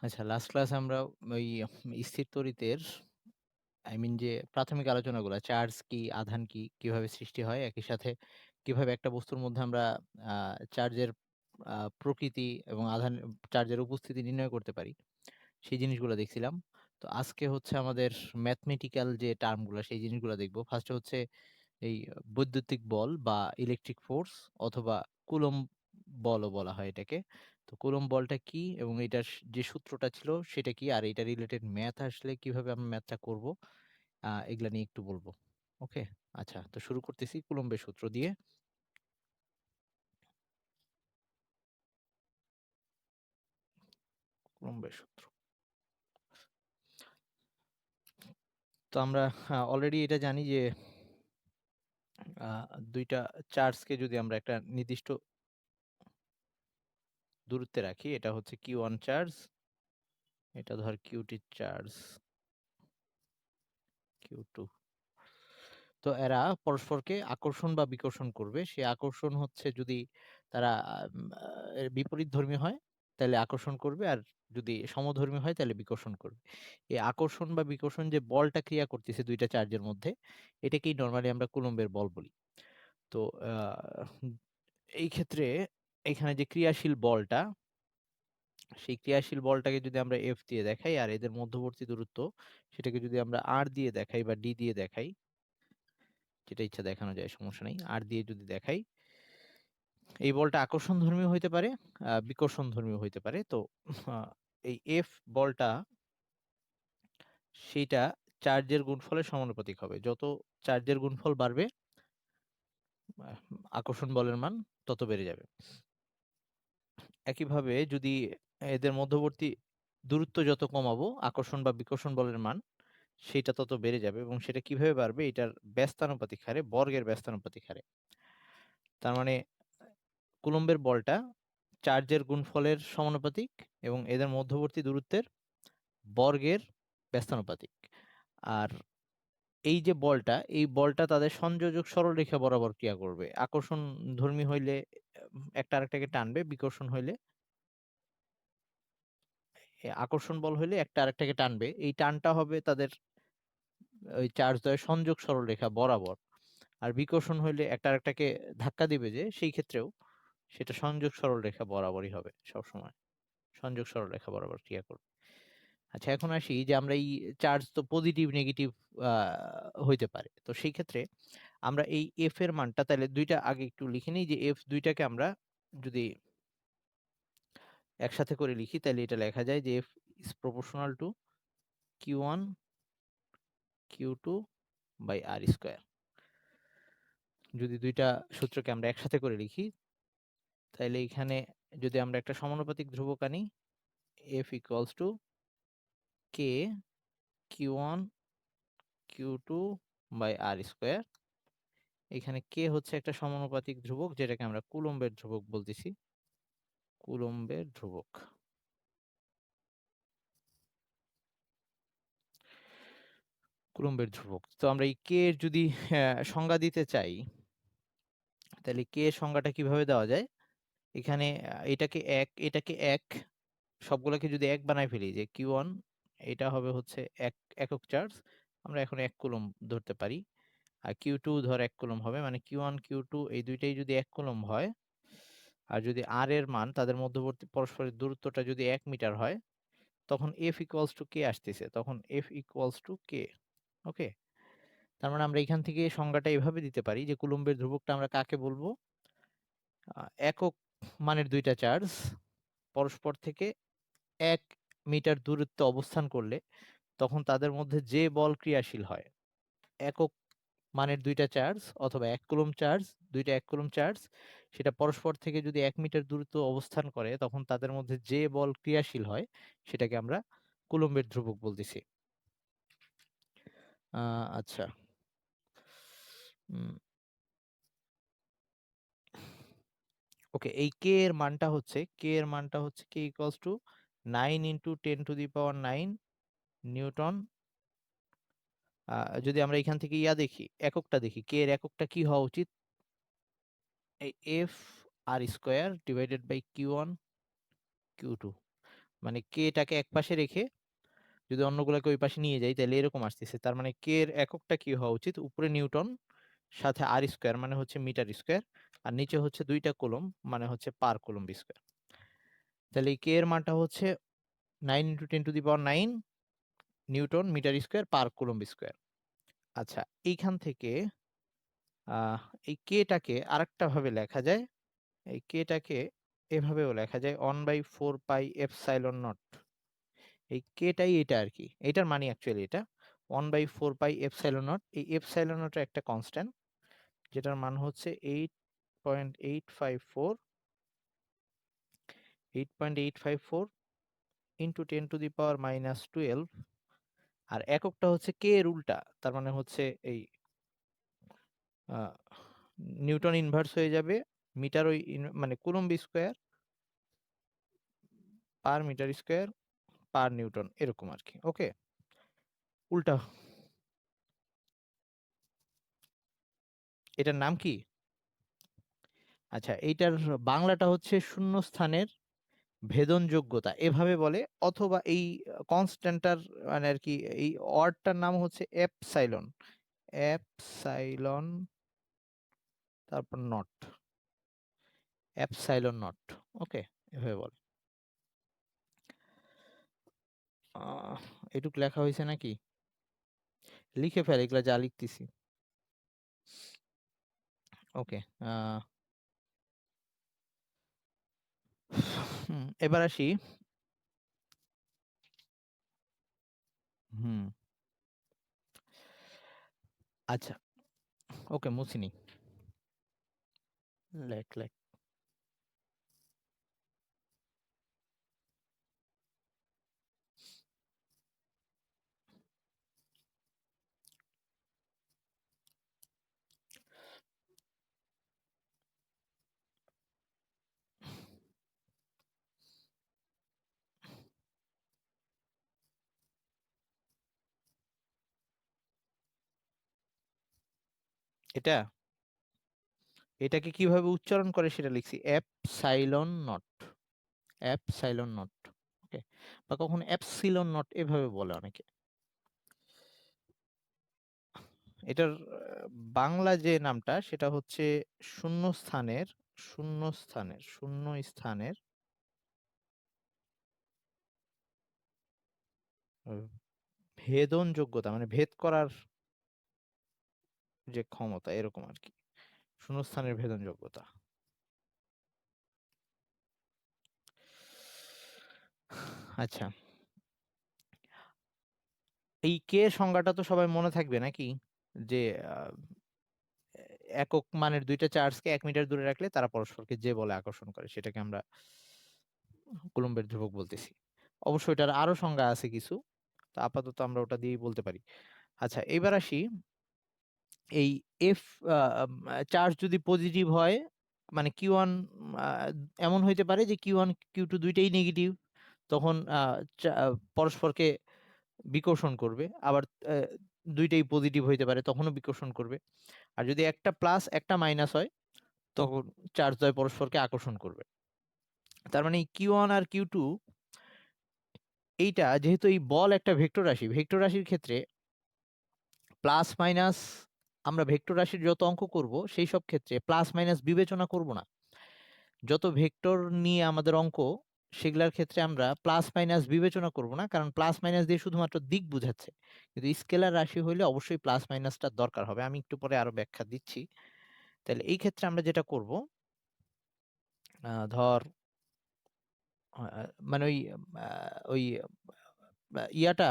আচ্ছা, লাস্ট ক্লাসে আমরা ওই স্থির তড়িতের যে প্রাথমিক আলোচনাগুলা চার্জ কি, আধান কি, কিভাবে সৃষ্টি হয়, একই সাথে কিভাবে একটা বস্তুর মধ্যে আমরা আ চার্জের প্রকৃতি এবং চার্জের উপস্থিতি নির্ণয় করতে পারি, সেই জিনিসগুলো দেখছিলাম। তো আজকে হচ্ছে আমাদের ম্যাথমেটিক্যাল যে টার্মগুলা সেই জিনিসগুলা দেখব। ফার্স্টে হচ্ছে এই বৈদ্যুতিক বল বা ইলেকট্রিক ফোর্স অথবা কুলম্ব বলও বলা হয় এটাকে। তো কুলম্ব বলটা কি এবং এটার যে সূত্রটা ছিল সেটা কি? আর এটা রিলেটেড ম্যাথ আসলে কিভাবে আমরা ম্যাথটা করব? এগুলা নিয়ে একটু বলব। ওকে? আচ্ছা, তো শুরু করতেছি কুলম্বের সূত্র দিয়ে। কুলম্বের সূত্র। তো আমরা অলরেডি এটা জানি যে আ ২ টা চার্জকে যদি আমরা একটা নির্দিষ্ট দূরত্বে রাখি, এটা হচ্ছে Q1 চার্জ, এটা ধর Q2 চার্জ, Q2। তো এরা পরস্পরকে আকর্ষণ বা বিকর্ষণ করবে। সেই আকর্ষণ হচ্ছে যদি তারা বিপরীতধর্মী হয় তাইলে আকর্ষণ করবে, আর যদি সমধর্মী হয় তাহলে বিকর্ষণ করবে। এই আকর্ষণ বা বিকর্ষণ যে বলটা ক্রিয়া করতেছে ২ টা চার্জের মধ্যে, এটাকেই নরমালি আমরা কুলম্বের বল বলি। তো আ এই ক্ষেত্রে এখানে যে ক্রিয়াশীল বলটা, সেই ক্রিয়াশীল বলটাকে যদি আমরা F দিয়ে দেখাই আর এদের মধ্যবর্তী দূরত্ব সেটাকে যদি আমরা R দিয়ে দেখাই বা D দিয়ে দেখাই, যেটা ইচ্ছা দেখানো যায়, সমস্যা নেই। R দিয়ে যদি দেখাই, এই বলটা আকর্ষণধর্মী হইতে পারে, বিকর্ষণধর্মীও হইতে পারে। তো আ এই F বলটা সেইটা চার্জের গুণফলের সমানুপাতিক হবে। যত চার্জের গুণফল বাড়বে, আ আকর্ষণ বলের মান তত বেড়ে যাবে। একইভাবে যদি এদের মধ্যবর্তী দূরত্ব যত কমাবো, আকর্ষণ বা বিকর্ষণ বলের মান সেইটা তত বেড়ে যাবে, এবং সেটা কিভাবে বাড়বে? এটার ব্যস্তানুপাতিক হারে, বর্গের ব্যস্তানুপাতিক হারে। তার মানে কুলম্বের বলটা চার্জের গুণফলের সমানুপাতিক এবং এদের মধ্যবর্তী দূরত্বের বর্গের ব্যস্তানুপাতিক। আর এই যে বলটা, এই বলটা তাদের সংযোজক সরলরেখা বরাবর ক্রিয়া করবে। আকর্ষণধর্মী হইলে একটা আরেকটাকে টানবে, বিকর্ষণ হইলে আকর্ষণ বল হইলে একটা আরেকটাকে টানবে। এই টানটা হবে তাদের ওই চার্জদ্বয়ের সংযোগ সরলরেখা বরাবর। আর বিকর্ষণ হইলে একটা আরেকটাকে ধাক্কা দিবে যে, সেই ক্ষেত্রেও সেটা সংযোগ সরলরেখা বরাবরই হবে সবসময়। সংযোগ সরলরেখা বরাবর ক্রিয়া করবে। আচ্ছা, এখন আসি যে আমরা এই চার্জ তো পজিটিভ নেগেটিভ আ হইতে পারে। তো সেই ক্ষেত্রে আমরা এই F এর মানটা তাইলে ২ টা আগে একটু লিখে নিই যে F ২ টাকে আমরা যদি একসাথে করে লিখি তাইলে এটা লেখা যায় যে F is proportional to Q1 Q2 by R square। যদি ২ টা সূত্রকে আমরা একসাথে করে লিখি তাইলে এখানে যদি আমরা একটা সমানুপাতিক ধ্রুবক আনি, F equals to K Q1 Q2 by R square। এখানে K হচ্ছে একটা সমানুপাতিক ধ্রুবক যেটাকে আমরা কুলম্বের ধ্রুবক বলতেছি। কুলম্বের ধ্রুবক। কুলম্বের ধ্রুবক। তো আমরা এই K এর যদি সংজ্ঞা দিতে চাই, তাহলে K এর সংজ্ঞাটা কিভাবে দেওয়া যায়? এখানে এটাকে ১, সবগুলোকে যদি ১ বানায় ফেলি যে Q1 এটা হবে হচ্ছে একক চার্জ। আমরা এখন ১ কুলম্ব ধরতে পারি। আর Q2 ধর ১ কুলম্ব হবে। মানে Q1, Q2 এই ২ টাই যদি ১ কুলম্ব হয়, আর যদি R এর মান তাদের মধ্যবর্তী পরস্পরের দূরত্বটা যদি ১ মিটার হয়, তখন F equals to K আসতেছে। তখন F equals to K। ওকে? তার মানে আমরা এখান থেকে সংজ্ঞাটা এভাবে দিতে পারি যে কুলম্বের ধ্রুবকটা আমরা কাকে বলবো? একক মানের ২ টা চার্জ পরস্পর থেকে ১ মিটার দূরত্বে অবস্থান করলে তখন তাদের মধ্যে যে বল ক্রিয়াশীল হয়, একক মানের ২ টা চার্জ অথবা ১ কুলম্ব চার্জ, ২ টা ১ কুলম্ব চার্জ, সেটা পরস্পর থেকে যদি ১ মিটার দূরত্ব অবস্থান করে তখন তাদের মধ্যে যে বল ক্রিয়াশীল হয় সেটাকে আমরা কুলম্বের ধ্রুবক বলতেছি। আ আচ্ছা। উম ওকে, এই K এর মানটা হচ্ছে K equals to 9 into 10 to the power 9 newton. আ যদি আমরা এখান থেকে দেখি, এককটা দেখি, K এর এককটা কি হওয়া উচিত? এই F R square divided by Q1 Q2। মানে কেটাকে এক পাশে রেখে যদি অন্যগুলোকে ওই পাশে নিয়ে যাই তাহলে এরকম আসতেছে। তার মানে কে এর এককটা কি হওয়া উচিত, উপরে নিউটন সাথে আর স্কোয়ার মানে হচ্ছে মিটার স্কোয়ার, আর নিচে হচ্ছে 2টা কুলম্ব মানে হচ্ছে পার কুলম্ব স্কোয়ার। তাহলে কে এর মানটা হচ্ছে 9 × 10⁻৯ newton metre square per coulomb square. আচ্ছা, এইখান থেকে আহ এই কেটাকে আরেকটা ভাবে লেখা যায়, এই কেটাকে এভাবেও লেখা যায় 1/4πε0। এই কেটাই এটা আর কি, এটার মানে অ্যাকচুয়ালি এটা 1/4πε0। এই এপসাইলন নট একটা কনস্ট্যান্ট যেটার মান হচ্ছে 8.854 ইন্টু 10⁻⁻12। আর এককটা হচ্ছে কে এর উল্টা, তার মানে হচ্ছে এই নিউটন ইনভার্স হয়ে যাবে মিটার ওই মানে coulomb square per metre square per newton, এরকম আর কি। ওকে, উল্টা। এটার নাম কি? আচ্ছা, এইটার বাংলাটা হচ্ছে শূন্যস্থানের ভেদনযোগ্যতা এভাবে বলে, অথবা এই কনস্ট্যান্টটার মানে আর কি এই ওয়ার্ডটার নাম হচ্ছে এপসাইলন। এপসাইলন তারপর নট, এপসাইলন নট। ওকে, এভাবে বলে। এটুক লেখা হয়েছে নাকি? লিখে ফেল এগুলা যা লিখতেছি। ওকে, এবার আসি। হুম, আচ্ছা, ওকে, মুছিনি। লেখ লেখ। এটা এটাকে কিভাবে উচ্চারণ করে সেটা লিখছি, এপসাইলন নট, এপসাইলন নট। ওকে, বা কখনো এপসিলন নট এভাবে বলে অনেকে। এটার বাংলা যে নামটা সেটা হচ্ছে শূন্যস্থানের শূন্য স্থানের ভেদন যোগ্যতা মানে ভেদ করার যে ক্ষমতা, এরকম আর কি, শূন্যস্থানের ভেদন যোগ্যতা। আচ্ছা, এই কে সংজ্ঞাটা তো সবাই মনে থাকবে নাকি, যে আহ, একক মানের দুইটা চার্জকে 1 মিটার দূরে রাখলে তারা পরস্পরকে যে বলে আকর্ষণ করে সেটাকে আমরা কুলম্বের ধ্রুবক বলতেছি। অবশ্য এটার আরো সংজ্ঞা আছে কিছু, তো আপাতত আমরা ওটা দিয়েই বলতে পারি। আচ্ছা, এবার আসি। এই এফ চার্জ যদি পজিটিভ হয় মানে Q1 এমন হইতে পারে যে Q1 Q2 দুইটাই নেগেটিভ, তখন পরস্পরকে বিকর্ষণ করবে। আবার আহ, দুইটাই পজিটিভ হইতে পারে, তখনও বিকর্ষণ করবে। আর যদি একটা প্লাস একটা মাইনাস হয় তখন চার্জ দ্বয় পরস্পরকে আকর্ষণ করবে। তার মানে Q1 আর Q2 এইটা যেহেতু এই বল একটা ভেক্টর রাশি, ভেক্টর রাশির ক্ষেত্রে প্লাস মাইনাস, আমরা ভেক্টর রাশির যত অঙ্ক করব সেই সব ক্ষেত্রে প্লাস মাইনাস বিবেচনা করব না। যত ভেক্টর নিয়ে আমাদের অঙ্ক সেগুলোর ক্ষেত্রে আমরা প্লাস মাইনাস বিবেচনা করব না, কারণ প্লাস মাইনাস দিয়ে শুধুমাত্র দিক বোঝাচ্ছে। কিন্তু স্কেলার রাশি হলে অবশ্যই প্লাস মাইনাসটা দরকার হবে, আমি একটু পরে আরো ব্যাখ্যা দিচ্ছি। তাহলে এই ক্ষেত্রে আমরা যেটা করব, ধর মানে ওই ইয়াটা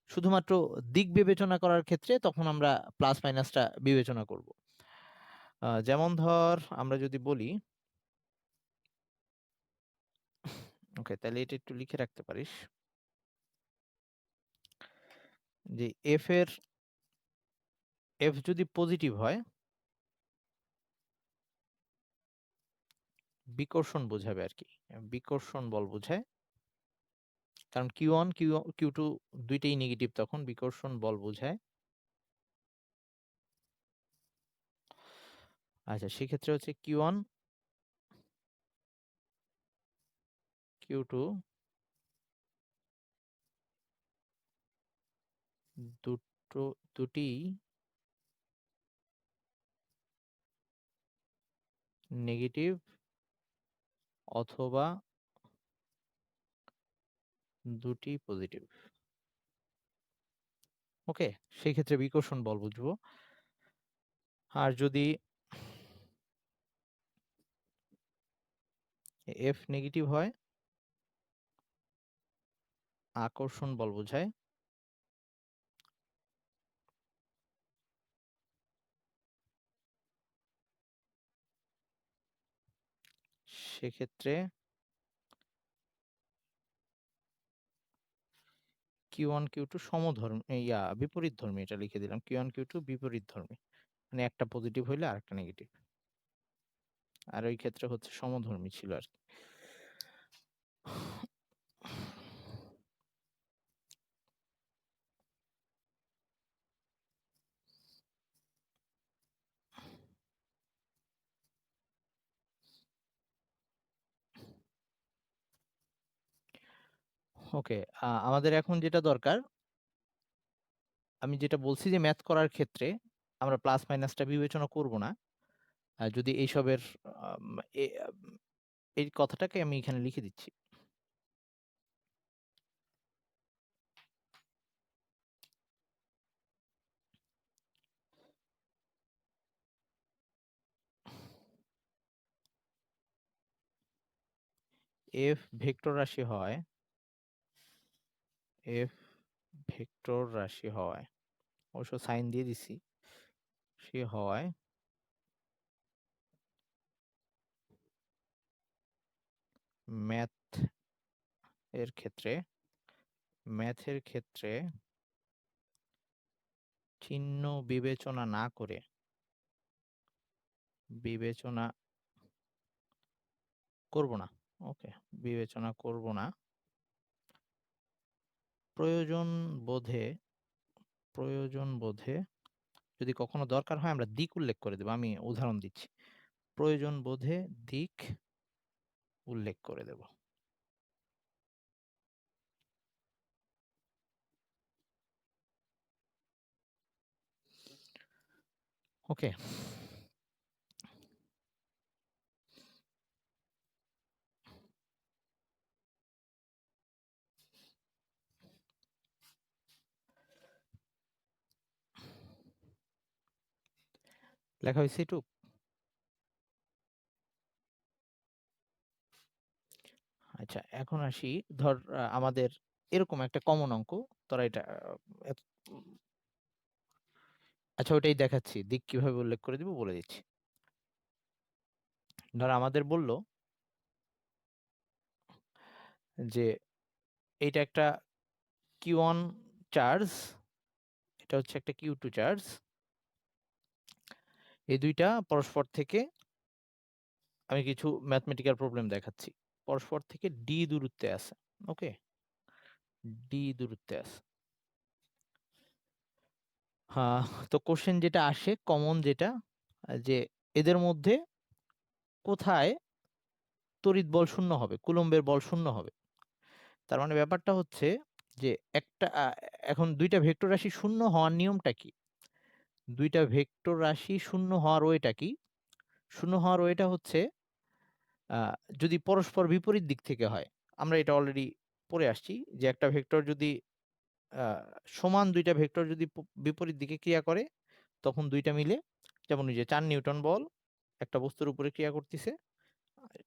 শুধুমাত্র দিক বিবেচনা করার ক্ষেত্রে তখন আমরা প্লাস মাইনাসটা বিবেচনা করব। যেমন ধর আমরা যদি বলি, ওকে তাহলে এটা একটু লিখে রাখতে পারিস যে এফ যদি পজিটিভ হয় বিকর্ষণ বোঝাবে আর কি, বিকর্ষণ বল বোঝায়। কারণ Q1 Q2 দুইটাই নেগেটিভ, তখন বিকর্ষণ বল বোঝায়। আচ্ছা, সেক্ষেত্রে হচ্ছে Q1 Q2 দুটি নেগেটিভ অথবা দুটি পজিটিভ। ওকে, সেই ক্ষেত্রে বিকর্ষণ বল বুঝবো। আর যদি এফ নেগেটিভ হয়, আকর্ষণ বল বোঝায়। সেক্ষেত্রে Q1 Q2 সমধর্মী, বিপরীত ধর্মী, এটা লিখে দিলাম, Q1 Q2 বিপরীত ধর্মী, মানে একটা পজিটিভ হইলে আরেকটা নেগেটিভ, আর ওই ক্ষেত্রে হচ্ছে সমধর্মী ছিল আর কি। ওকে, আমাদের এখন যেটা দরকার, আমি যেটা বলছি যে ম্যাথ করার ক্ষেত্রে আমরা প্লাস মাইনাসটা বিবেচনা করব না। যদি এইসবের আম, এ- আম, এই কথাটাকে আমি এখানে লিখে দিচ্ছি। এফ ভেক্টর রাশি হয়, এফ ভেক্টর রাশি হয়, অবশ্য সাইন দিয়ে দিছি, সে হয় ম্যাথ এর ক্ষেত্রে, ম্যাথের ক্ষেত্রে চিহ্ন বিবেচনা না করে, বিবেচনা করব না, ওকে, বিবেচনা করব না, প্রয়োজন বোধে, প্রয়োজন বোধে যদি কখনো দরকার হয় আমরা দিক উল্লেখ করে দেব। আমি উদাহরণ দিচ্ছি, প্রয়োজন বোধে দিক উল্লেখ করে দেব। ওকে, লেখা হয়েছে এটুক। আচ্ছা, এখন আসি, ধর আমাদের এরকম একটা কমন অঙ্ক, তোরা এটা আচ্ছা ওটাই দেখাচ্ছি, দিক কিভাবে উল্লেখ করে দিব বলে দিচ্ছি। ধর আমাদের বলল যে এইটা একটা Q1 চার্জ, এটা হচ্ছে একটা Q2 চার্জ, এই দুইটা পরস্পর থেকে, আমি কিছু ম্যাথমেটিক্যাল প্রবলেম দেখাচ্ছি, পরস্পর থেকে ডি দূরত্বে আছে। ওকে, ডি দূরত্বে আছে। হ্যাঁ, তো কোশ্চেন যেটা আসে কমন যেটা, যে এদের মধ্যে কোথায় তড়িৎ বল শূন্য হবে, কুলম্বের বল শূন্য হবে। তার মানে ব্যাপারটা হচ্ছে যে একটা এখন দুইটা ভেক্টর রাশি শূন্য হওয়ার নিয়মটা কি, দুইটা ভেক্টর রাশি শূন্য হওয়ার ওয়েটা কি, শূন্য হওয়ার ওয়েটা হচ্ছে আহ, যদি পরস্পর বিপরীত দিক থেকে হয়। আমরা এটা অলরেডি পড়ে আসছি যে একটা ভেক্টর যদি আহ, সমান দুইটা ভেক্টর যদি বিপরীত দিকে ক্রিয়া করে, তখন দুইটা মিলে, যেমন ওই যে 4 নিউটন বল একটা বস্তুর উপরে ক্রিয়া করতেছে,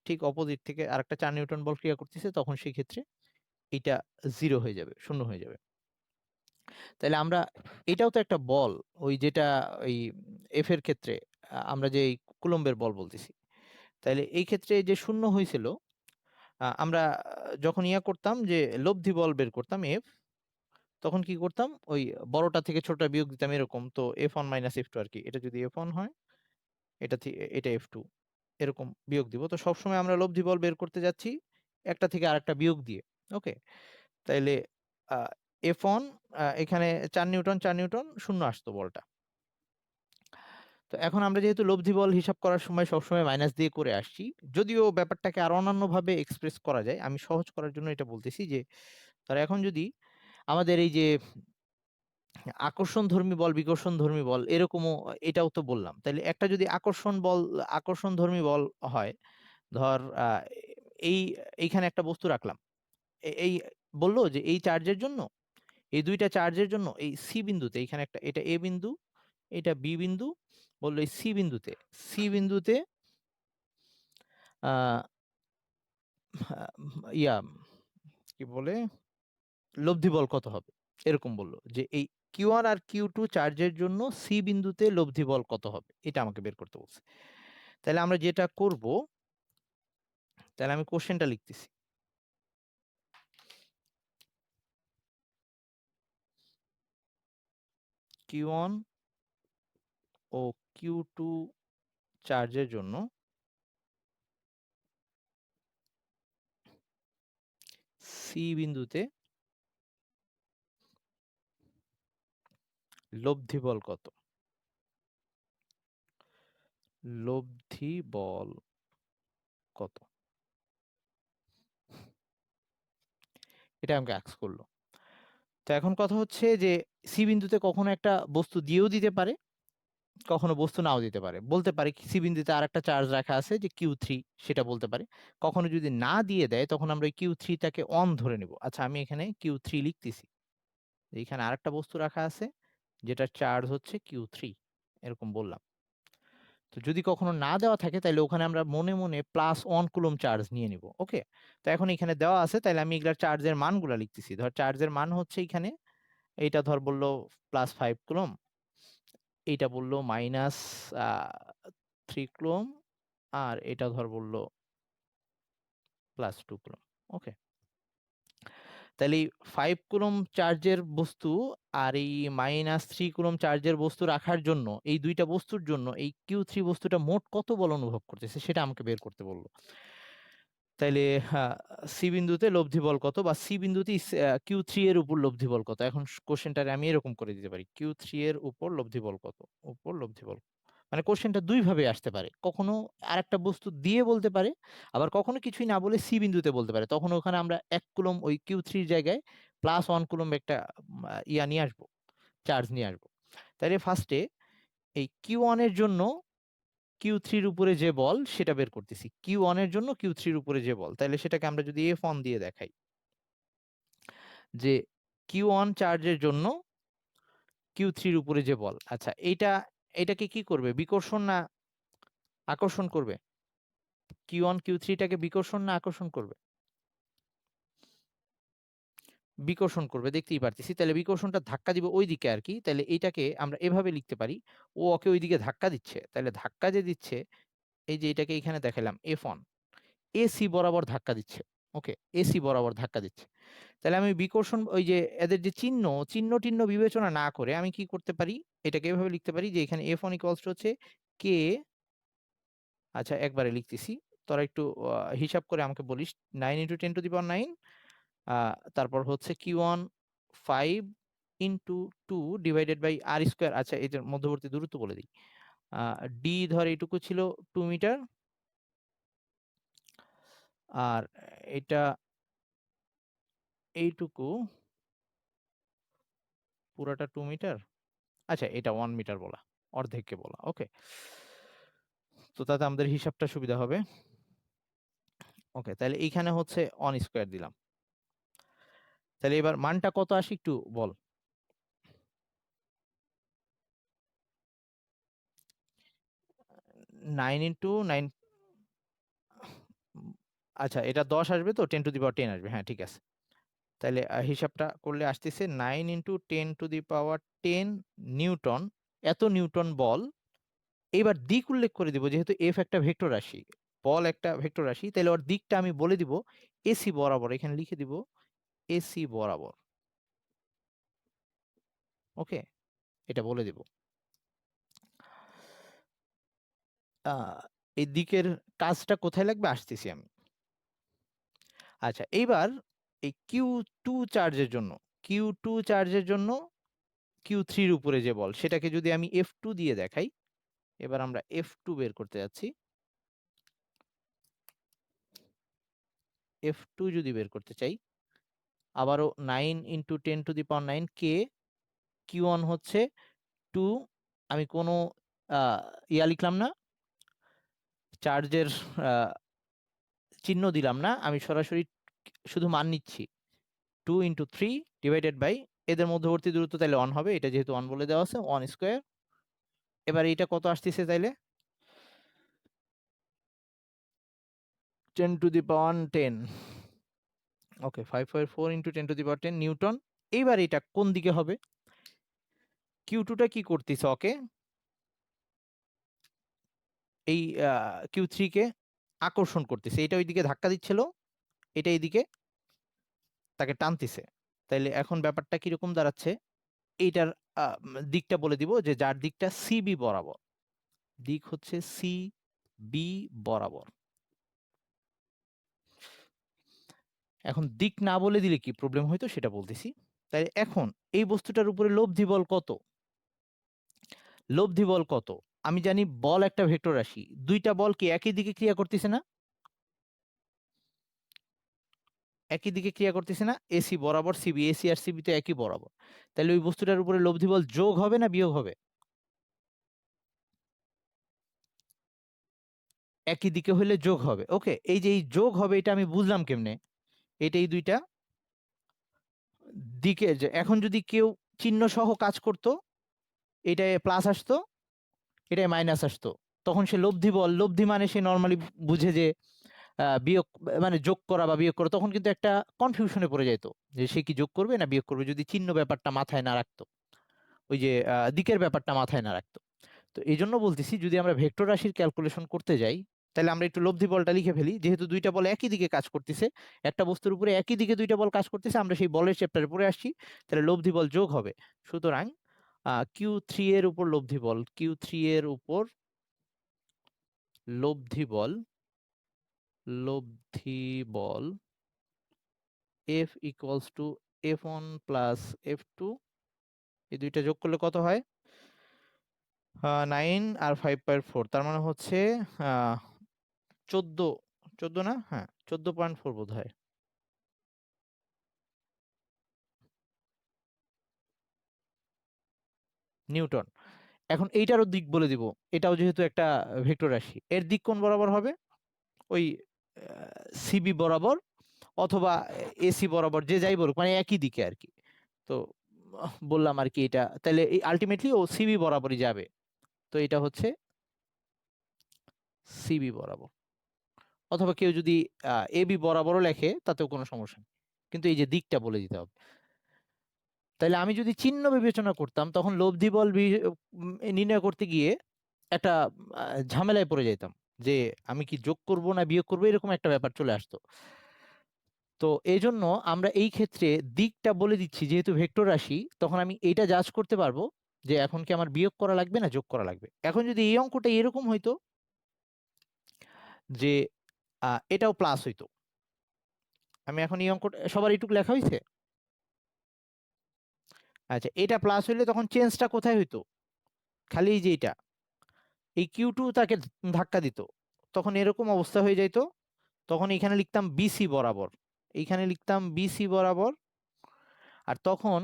ঠিক অপোজিট থেকে আরেকটা 4 নিউটন বল ক্রিয়া করতেছে, তখন সেই ক্ষেত্রে এটা জিরো হয়ে যাবে, শূন্য হয়ে যাবে। তাহলে আমরা, এটাও তো একটা বল, ওই যেটা ওই এফ এর ক্ষেত্রে আমরা যে এই কুলম্বের বল বলতেছি, তাহলে এই ক্ষেত্রে যে শূন্য হয়েছিল, আমরা যখন ইয়া করতাম যে লব্ধি বল বের করতাম এফ, তখন কি করতাম, ওই বড়টা থেকে ছোটটা বিয়োগ দিতাম এরকম, তো F1 মাইনাস F2 আর কি, এটা যদি F1 হয়, এটা F2, এরকম বিয়োগ দিব। তো সবসময় আমরা লব্ধি বল বের করতে যাচ্ছি একটা থেকে আরেকটা বিয়োগ দিয়ে। ওকে, তাইলে F1 এখানে 4 নিউটন, 4 নিউটন, শূন্য আসতো বলটা। তো এখন আমরা যেহেতু লব্ধি বল হিসাব করার সময় সবসময় মাইনাস দিয়ে করে আসছি, যদিও ব্যাপারটাকে আরো অন্যান্য ভাবে এক্সপ্রেস করা যায়, আমি সহজ করার জন্য এটা বলতেছি যে ধর এখন যদি আমাদের এই যে আকর্ষণধর্মী বল, বিকর্ষণধর্মী বল এরকমও, এটাও তো বললাম। তাহলে একটা যদি আকর্ষণধর্মী বল হয়, ধর এই এইখানে একটা বস্তু রাখলাম, এই বললো যে এই চার্জের জন্য, এই দুইটা চার্জের জন্য এই সি বিন্দুতে, এখানে একটা, এটা এ বিন্দু, এটা বি বিন্দু, বললো এই সি বিন্দুতে আহ ইয়া কি বলে, লব্ধি বল কত হবে, এরকম বললো যে এই Q1 আর Q2 চার্জের জন্য সি বিন্দুতে লব্ধি বল কত হবে, এটা আমাকে বের করতে বলছে। তাহলে আমরা যেটা করব, তাহলে আমি কোশ্চেনটা লিখতেছি। Q1 ও Q2 চার্জের জন্য সি বিন্দুতে লব্ধি বল কত, লব্ধি বল কত, এটা আমাকে আস্ক করলো। তো এখন কথা হচ্ছে যে সি বিন্দুতে কখনো একটা বস্তু দিয়েও দিতে পারে, কখনো বস্তু নাও দিতে পারে। বলতে পারে সি বিন্দুতে আর একটা চার্জ রাখা আছে যে Q3, সেটা বলতে পারে। কখনো যদি না দিয়ে দেয় তখন আমরা ওই Q3টাকে অন ধরে নেব। আচ্ছা, আমি এখানে Q3 লিখতেছি, এখানে আরেকটা বস্তু রাখা আছে যেটার চার্জ হচ্ছে Q3, এরকম বললাম। তো যদি কখনো না দেওয়া থাকে তাহলে ওখানে আমরা মনে মনে +1 কুলম্ব চার্জ নিয়ে নিব। ওকে, তো এখন এখানে দেওয়া আছে, তাহলে আমি এগুলা চার্জের মানগুলা লিখতেছি। ধর চার্জের মান হচ্ছে এখানে, এইটা ধর বললো +5 কুলম্ব, এইটা বললো -3 কুলম্ব, আর এটা ধর বললো +2 কুলম্ব। ওকে, তাহলে এই 5 কুলম্ব চার্জের বস্তু আর এই -3 কুলম্ব চার্জের বস্তু রাখার জন্য, এই দুইটা বস্তুর জন্য এই Q3 বস্তুটা মোট কত বল অনুভব করতেছে সেটা আমাকে বের করতে বললো। তাইলে সি বিন্দুতে লব্ধি বল কত, বা সি বিন্দুতে Q3 এর উপর লব্ধি বল কত। এখন কোশ্চেনটারে আমি এরকম করে দিতে পারি, Q3 এর উপর লব্ধি বল কত, উপর লব্ধি বল। মানে কোশ্চেনটা দুই ভাবে আসতে পারে, কখনো আরেকটা বস্তু দিয়ে বলতে পারে, আবার কখনো কিছুই না বলে সি বিন্দুতে বলতে পারে। তখন ওখানে আমরা 1 কুলম্ব ওই Q3 জায়গায় +1 কুলম্ব একটা ইয়া নিয়ে আসবো, চার্জ নিয়ে আসবো। তাহলে ফার্স্টে এই Q1 এর জন্য Q3 এর উপরে যে বল সেটা বের করতেছি, Q1 এর জন্য Q3 এর উপরে যে বল, তাহলে সেটাকে আমরা যদি F1 দিয়ে দেখাই, যে Q1 চার্জের জন্য Q3 এর উপরে যে বল। আচ্ছা, এটাকে কি করবে, বিকর্ষণ না আকর্ষণ করবে? Q1 Q3টাকে বিকর্ষণ না আকর্ষণ করবে? বিকর্ষণ করবে, দেখতেই পারতেছি। তাহলে বিকর্ষণটা ধাক্কা দিবে ওই দিকে আর কি। তাহলে এইটাকে আমরা এভাবে লিখতে পারি, ও ওকে ওইদিকে ধাক্কা দিচ্ছে, তাহলে ধাক্কা যে দিচ্ছে, এই যে এটাকে এখানে দেখালাম F1, এসি বরাবর ধাক্কা দিচ্ছে। ওকে, এসি বরাবর ধাক্কা দিচ্ছে। তাহলে আমি বিকর্ষণ, ওই যে এদের যে চিহ্ন টিহ্ন বিবেচনা না করে আমি কি করতে পারি, এটাকে এভাবে লিখতে পারি যে এখানে F1 ইকুয়ালস টু হচ্ছে কে, আচ্ছা একবারে লিখতেছি, তোরা একটু হিসাব করে আমাকে বলিস। 9 × 10⁹, তারপর হচ্ছে Q1 5 × 2 ডিভাইডেড বাই r²। আচ্ছা, এটার মধ্যবর্তী দূরত্ব বলে দিই, ডি ধর এইটুকু ছিল 2 মিটার, আর এটা এইটুকু পুরাটা 2 মিটার। আচ্ছা, এটা 1 মিটার বলা, অর্ধেককে বলা। ওকে, তো তাতে আমাদের হিসাবটা সুবিধা হবে। ওকে, তাহলে এইখানে হচ্ছে 1² দিলাম। তাহলে এবার মানটা কত আসে একটু বল। 9 × 9, আচ্ছা এটা 10 আসবে, তো 10⁻10 আসবে, হ্যাঁ ঠিক আছে। তাহলে হিসাবটা করলে আসতেছে 9 × 10⁻10 নিউটন, এত নিউটন বল। এবার দিক উল্লেখ করে দিব, যেহেতু এফ একটা ভেক্টর রাশি, বল একটা ভেক্টর রাশি, তাহলে ওর দিকটা আমি বলে দিব এসি বরাবর, এখানে লিখে দিব এসি বরাবর। ওকে, এটা বলে দিব। আহ, এই দিকের কাজটা কোথায় লাগবে আসতেছি আমি। আচ্ছা, এইবার এই কিউ টু চার্জের জন্য Q3 এর উপরে যে বল, সেটাকে যদি আমি F2 দিয়ে দেখাই, এবার আমরা F2 বের করতে যাচ্ছি। F2 যদি বের করতে চাই, আবারও 9 × 10⁹ কে Q1 হচ্ছে 2, আমি কোনো ইয়া লিখলাম না, চার্জের চিহ্ন দিলাম না, আমি সরাসরি শুধু মান নিচ্ছি 2 × 3 ডিভাইডেড বাই এদের মধ্যবর্তী দূরত্ব, তাহলে 1 হবে, এটা যেহেতু 1 বলে দেওয়া আছে, 1 স্কোয়ার। এবার এটা কত আসতেছে তাইলে 10⁻10, ওকে 5.4 × 10⁻10 নিউটন। এইবার এটা কোন দিকে হবে, Q2টা কি করতেছে, ওকে এই Q3 কে আকর্ষণ করতেছে, এটা ওইদিকে ধাক্কা দিচ্ছিল, এটা এইদিকে তাকে টানতেছে। তাইলে এখন ব্যাপারটা কিরকম দাঁড়াচ্ছে, এইটার দিকটা বলে দিব, যে যার দিকটা সিবি বরাবর, দিক হচ্ছে সিবি বরাবর। এখন দিক না বলে দিলে কি প্রবলেম হইতো সেটা বলতেছি। তাই এখন এই বস্তুটার উপরে লব্ধি বল কত, লব্ধি বল কত, আমি জানি বল একটা ভেক্টর রাশি, দুইটা বল কি একই দিকে ক্রিয়া করতেছে না, একই দিকে ক্রিয়া করতেছে না, এসি বরাবর সিবি, এসি আর সিবি তো একই বরাবর, তাহলে ওই বস্তুটার উপরে লব্ধি বল যোগ হবে না বিয়োগ হবে, একই দিকে হলে যোগ হবে। ওকে, এই যে এই যোগ হবে এটা আমি বুঝলাম কেমনে, এটা এই দুইটা দিকে, যে এখন যদি কেউ চিহ্ন সহ কাজ করতো, এটায় প্লাস আসতো, এটায় মাইনাস আসতো, তখন সে লব্ধি বল, লব্ধি মানে সে নর্মালি বুঝে যে বিয়োগ মানে যোগ করা বা বিয়োগ করা, তখন কিন্তু একটা কনফিউশনে পড়ে যেত যে সে কি যোগ করবে না বিয়োগ করবে, যদি চিহ্ন ব্যাপারটা মাথায় না রাখতো, ওই যে দিকের ব্যাপারটা মাথায় না রাখতো। তো এই জন্য বলতেছি, যদি আমরা ভেক্টর রাশির ক্যালকুলেশন করতে যাই, তাহলে আমরা একটু লব্ধি বলটা লিখে ফেলি, যেহেতু দুইটা বল একই দিকে কাজ করতেছে, একটা বস্তুর উপরে একই দিকে দুইটা বল কাজ করতেছে, আমরা সেই বলের চ্যাপ্টারে পড়ে আসছি, তাহলে লব্ধি বল যোগ হবে। সুতরাং Q3 এর উপর লব্ধি বল, Q3 এর উপর লব্ধি বল, লব্ধি বল F = F1 + F2, এই দুইটা যোগ করলে কত হয়, 9 আর 5.4, তার মানে হচ্ছে 14, 14 না, হ্যাঁ 14.4 বোধ হয় নিউটন। এখন এইটারও দিক বলে দিব, এটাও যেহেতু একটা ভেক্টর রাশি, এর দিক কোন বরাবর হবে, ওই সিবি বরাবর অথবা এসি বরাবর, যে যাই বলুক, মানে একই দিকে আর কি। তো বললাম আর কি, এটা তাহলে এই আলটিমেটলি ও সিবি বরাবরই যাবে, তো এটা হচ্ছে সিবি বরাবর, অথবা কেউ যদি এবি বরাবরও লেখে তাতেও কোনো সমস্যা নেই, কিন্তু এই যে দিকটা বলে দিতে হবে। তাহলে আমি যদি চিহ্ন বিবেচনা করতাম, তখন লব্ধি বল নির্ণয় করতে গিয়ে একটা ঝামেলায় পড়ে যেতাম, যে আমি কি যোগ করব না বিয়োগ করবো, এরকম একটা ব্যাপার চলে আসতো। তো এই জন্য আমরা এই ক্ষেত্রে দিকটা বলে দিচ্ছি, যেহেতু ভেক্টর রাশি, তখন আমি এইটা জাজ করতে পারবো যে এখন কি আমার বিয়োগ করা লাগবে না যোগ করা লাগবে। এখন যদি এই অঙ্কটা এরকম হইতো যে এটাও প্লাস হইতো, আমি এখন এই অঙ্কটা সবার এইটুকু লেখা হয়েছে, আচ্ছা এটা প্লাস হইলে তখন চেঞ্জটা কোথায় হইতো, খালি এই যে এটা এই Q2 তাকে ধাক্কা দিত, তখন এরকম অবস্থা হয়ে যাইতো, তখন এখানে লিখতাম বিসি বরাবর, এইখানে লিখতাম বিসি বরাবর, আর তখন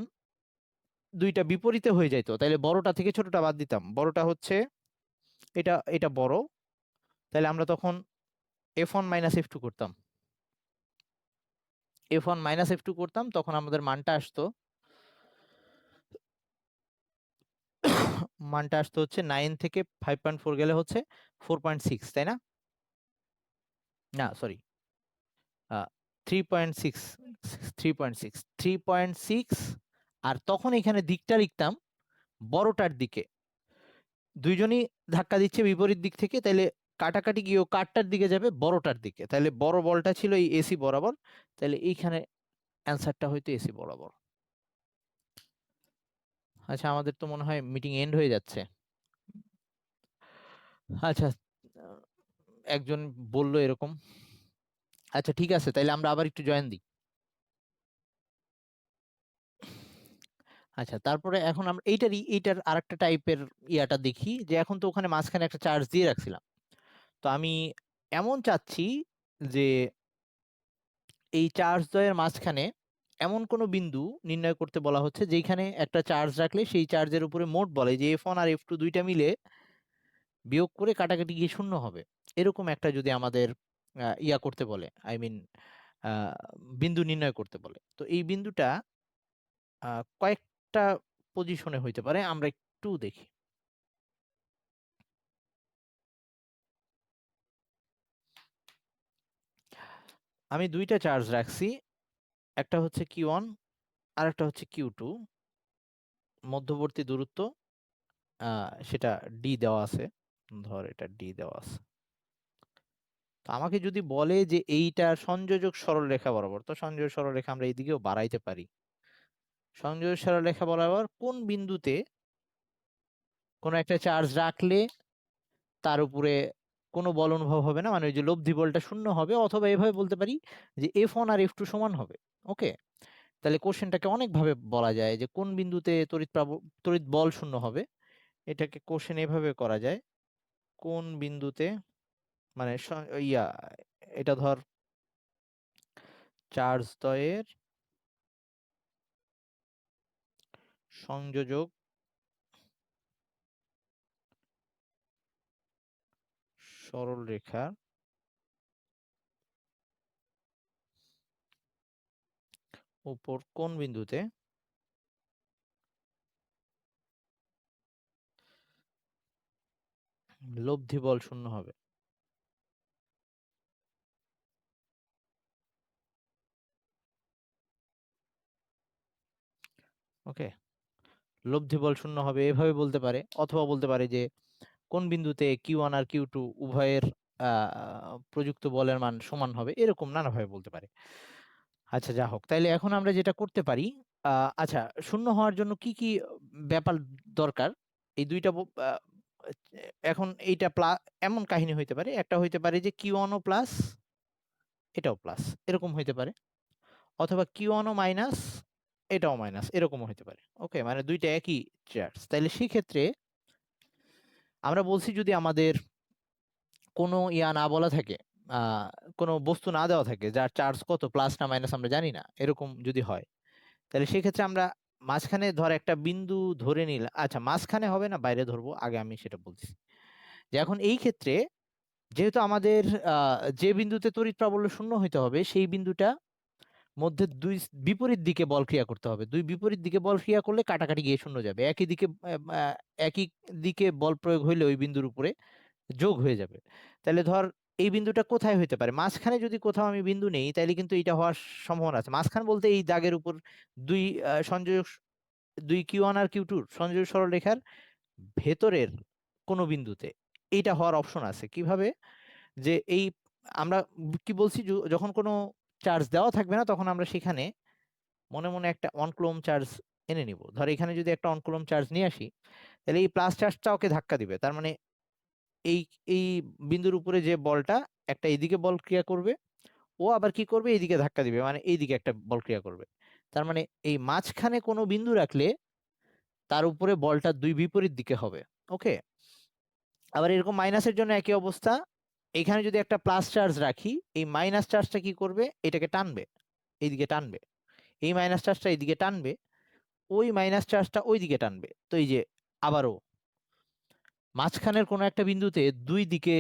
দুইটা বিপরীতে হয়ে যাইতো, তাহলে বড়টা থেকে ছোটটা বাদ দিতাম, বড়টা হচ্ছে এটা, এটা বড়, তাহলে আমরা তখন F1 - F2 করতাম, F1 - F2 করতাম, তখন আমাদের মানটা আসতো, মানটা আসতো হচ্ছে 9 থেকে 5.4 গেলে হচ্ছে 4.6, তাই না, না সরি 3.6, 3.6, 3.6, আর তখন এখানে দিকটা লিখতাম বড়টার দিকে, দুইজনই ধাক্কা দিচ্ছে বিপরীত দিক থেকে, তাহলে কাটাকাটি গিয়েও কাঠটার দিকে যাবে বড়টার দিকে, তাহলে বড় বলটা ছিল এই এসি বরাবর, তাহলে এইখানে অ্যান্সারটা হয়তো এসি বরাবর। আচ্ছা আমাদের তো মনে হয় মিটিং এন্ড হয়ে যাচ্ছে। আচ্ছা আহ, একজন বলল এরকম, আচ্ছা ঠিক আছে, তাইলে আমরা আবার একটু জয়েন দিই। আচ্ছা তারপরে এখন আমরা এইটার আরেকটা টাইপের ইয়াটা দেখি, যে এখন তো ওখানে মাঝখানে একটা চার্জ দিয়ে রাখছিলাম, তো আমি এমন চাচ্ছি যে এই চার্জ দ্বয়ের মাঝখানে এমন কোনো বিন্দু নির্ণয় করতে বলা হচ্ছে যেখানে একটা চার্জ রাখলে সেই চার্জের উপরে মোট বলে যে F1 আর F2 দুইটা মিলে বিয়োগ করে কাটাকাটি গিয়ে শূন্য হবে, এরকম একটা যদি আমাদের ইয়া করতে বলে, আই মিন বিন্দু নির্ণয় করতে বলে, তো এই বিন্দুটা কয়েকটা পজিশনে হইতে পারে, আমরা একটু দেখি। আমি দুইটা চার্জ রাখছি, একটা হচ্ছে Q1 আর একটা হচ্ছে Q2, মধ্যবর্তী দূরত্ব সেটা ডি দেওয়া আছে, ধর এটা ডি দেওয়া আছে। তো আমাকে যদি বলে যে এইটা সংযোজক সরলরেখা বরাবর, তো সংযোজক সরলরেখা আমরা এইদিকেও বাড়াইতে পারি। সংযোজক সরলরেখা বরাবর কোন বিন্দুতে কোনো একটা চার্জ রাখলে তার উপরে কোনো বল অনুভব হবে না, মানে ওই যে লব্ধি বলটা শূন্য হবে, অথবা এভাবে বলতে পারি যে F1 আর F2 সমান হবে। ওকে, তাহলে কোশ্চেনটাকে অনেকভাবে বলা যায় যে কোন বিন্দুতে তড়িৎ বল শূন্য হবে। এটাকে কোশ্চেন এভাবে করা যায়, কোন বিন্দুতে, মানে ইয়া, এটা ধর চার্জ দ্বয়ের সংযোজক সরলরেখার উপর কোন বিন্দুতে লব্ধি বল শূন্য হবে। ওকে, লব্ধি বল শূন্য হবে এভাবে বলতে পারে, অথবা বলতে পারে যে কোন বিন্দুতে Q1 আর Q2 উভয়ের প্রযুক্ত বলের মান সমান হবে, এরকম নানাভাবে বলতে পারে। আচ্ছা, যা হোক, তাইলে এখন আমরা যেটা করতে পারি, আচ্ছা, শূন্য হওয়ার জন্য কি কি ব্যাপার দরকার, এই দুইটা এখন এইটা এমন কাহিনী হইতে পারে, একটা হইতে পারে যে Q1 ও প্লাস, এটাও প্লাস, এরকম হইতে পারে, অথবা Q1 ও মাইনাস, এটাও মাইনাস, এরকমও হইতে পারে। ওকে, মানে দুইটা একই চার্জ। তাইলে সেই ক্ষেত্রে আমরা বলছি যদি আমাদের কোনো ইয়া না বলা থাকে, আহ কোনো বস্তু না দেওয়া থাকে যার চার্জ কত, প্লাস না মাইনাস আমরা জানি না, এরকম যদি হয়, তাহলে সেক্ষেত্রে আমরা মাঝখানে ধর একটা বিন্দু ধরে নিলাম। আচ্ছা, মাঝখানে হবে না বাইরে ধরবো, আগে আমি সেটা বলছি। যে এখন এই ক্ষেত্রে যেহেতু আমাদের যে বিন্দুতে তড়িৎ প্রাবল্য শূন্য হইতে হবে, সেই বিন্দুটা মধ্যে দুই বিপরীত দিকে বল ক্রিয়া করতে হবে, দুই বিপরীত দিকে বল ক্রিয়া করলে কাটাকাটি গিয়ে শূন্য যাবে, একই দিকে একই দিকে বল প্রয়োগ হইলে ওই বিন্দুর উপরে যোগ হয়ে যাবে। তাহলে ধর এই বিন্দুটা কোথায় হইতে পারে, মাঝখানে যদি কোথাও আমি বিন্দু নেই, তাহলে কিন্তু এটা হওয়ার সম্ভাবনা আছে। মাঝখান বলতে এই দাগের উপর দুই সংযোজক, দুই Q1 আর Q2 সংযোজক সরলরেখার ভেতরের কোনো বিন্দুতে এইটা হওয়ার অপশন আছে। কিভাবে, যে এই আমরা কি বলছি, যখন কোনো চার্জ দেওয়া থাকবে না তখন আমরা সেখানে মনে মনে একটা অন কুলম্ব চার্জ এনে নিব। ধর এখানে যদি একটা অন কুলম্ব চার্জ নিয়ে আসি, তাহলে এই প্লাস চার্জটা ওকে ধাক্কা দিবে, তার মানে এই এই বিন্দুর উপরে যে বলটা, একটা এইদিকে বল ক্রিয়া করবে, ও আবার কি করবে, এইদিকে ধাক্কা দিবে, মানে এইদিকে একটা বল ক্রিয়া করবে। তার মানে এই মাঝখানে কোনো বিন্দু রাখলে তার উপরে বলটা দুই বিপরীত দিকে হবে। ওকে, আবার এরকম মাইনাসের জন্য একই অবস্থা, এখানে যদি একটা প্লাস চার্জ রাখি, এই মাইনাস চার্জটা কি করবে, এটাকে টানবে, এইদিকে টানবে, এই মাইনাস চার্জটা এইদিকে টানবে, ওই মাইনাস চার্জটা ওইদিকে টানবে। তো এই যে আবারও মাঝখানের কোনো একটা বিন্দুতে দুই দিকে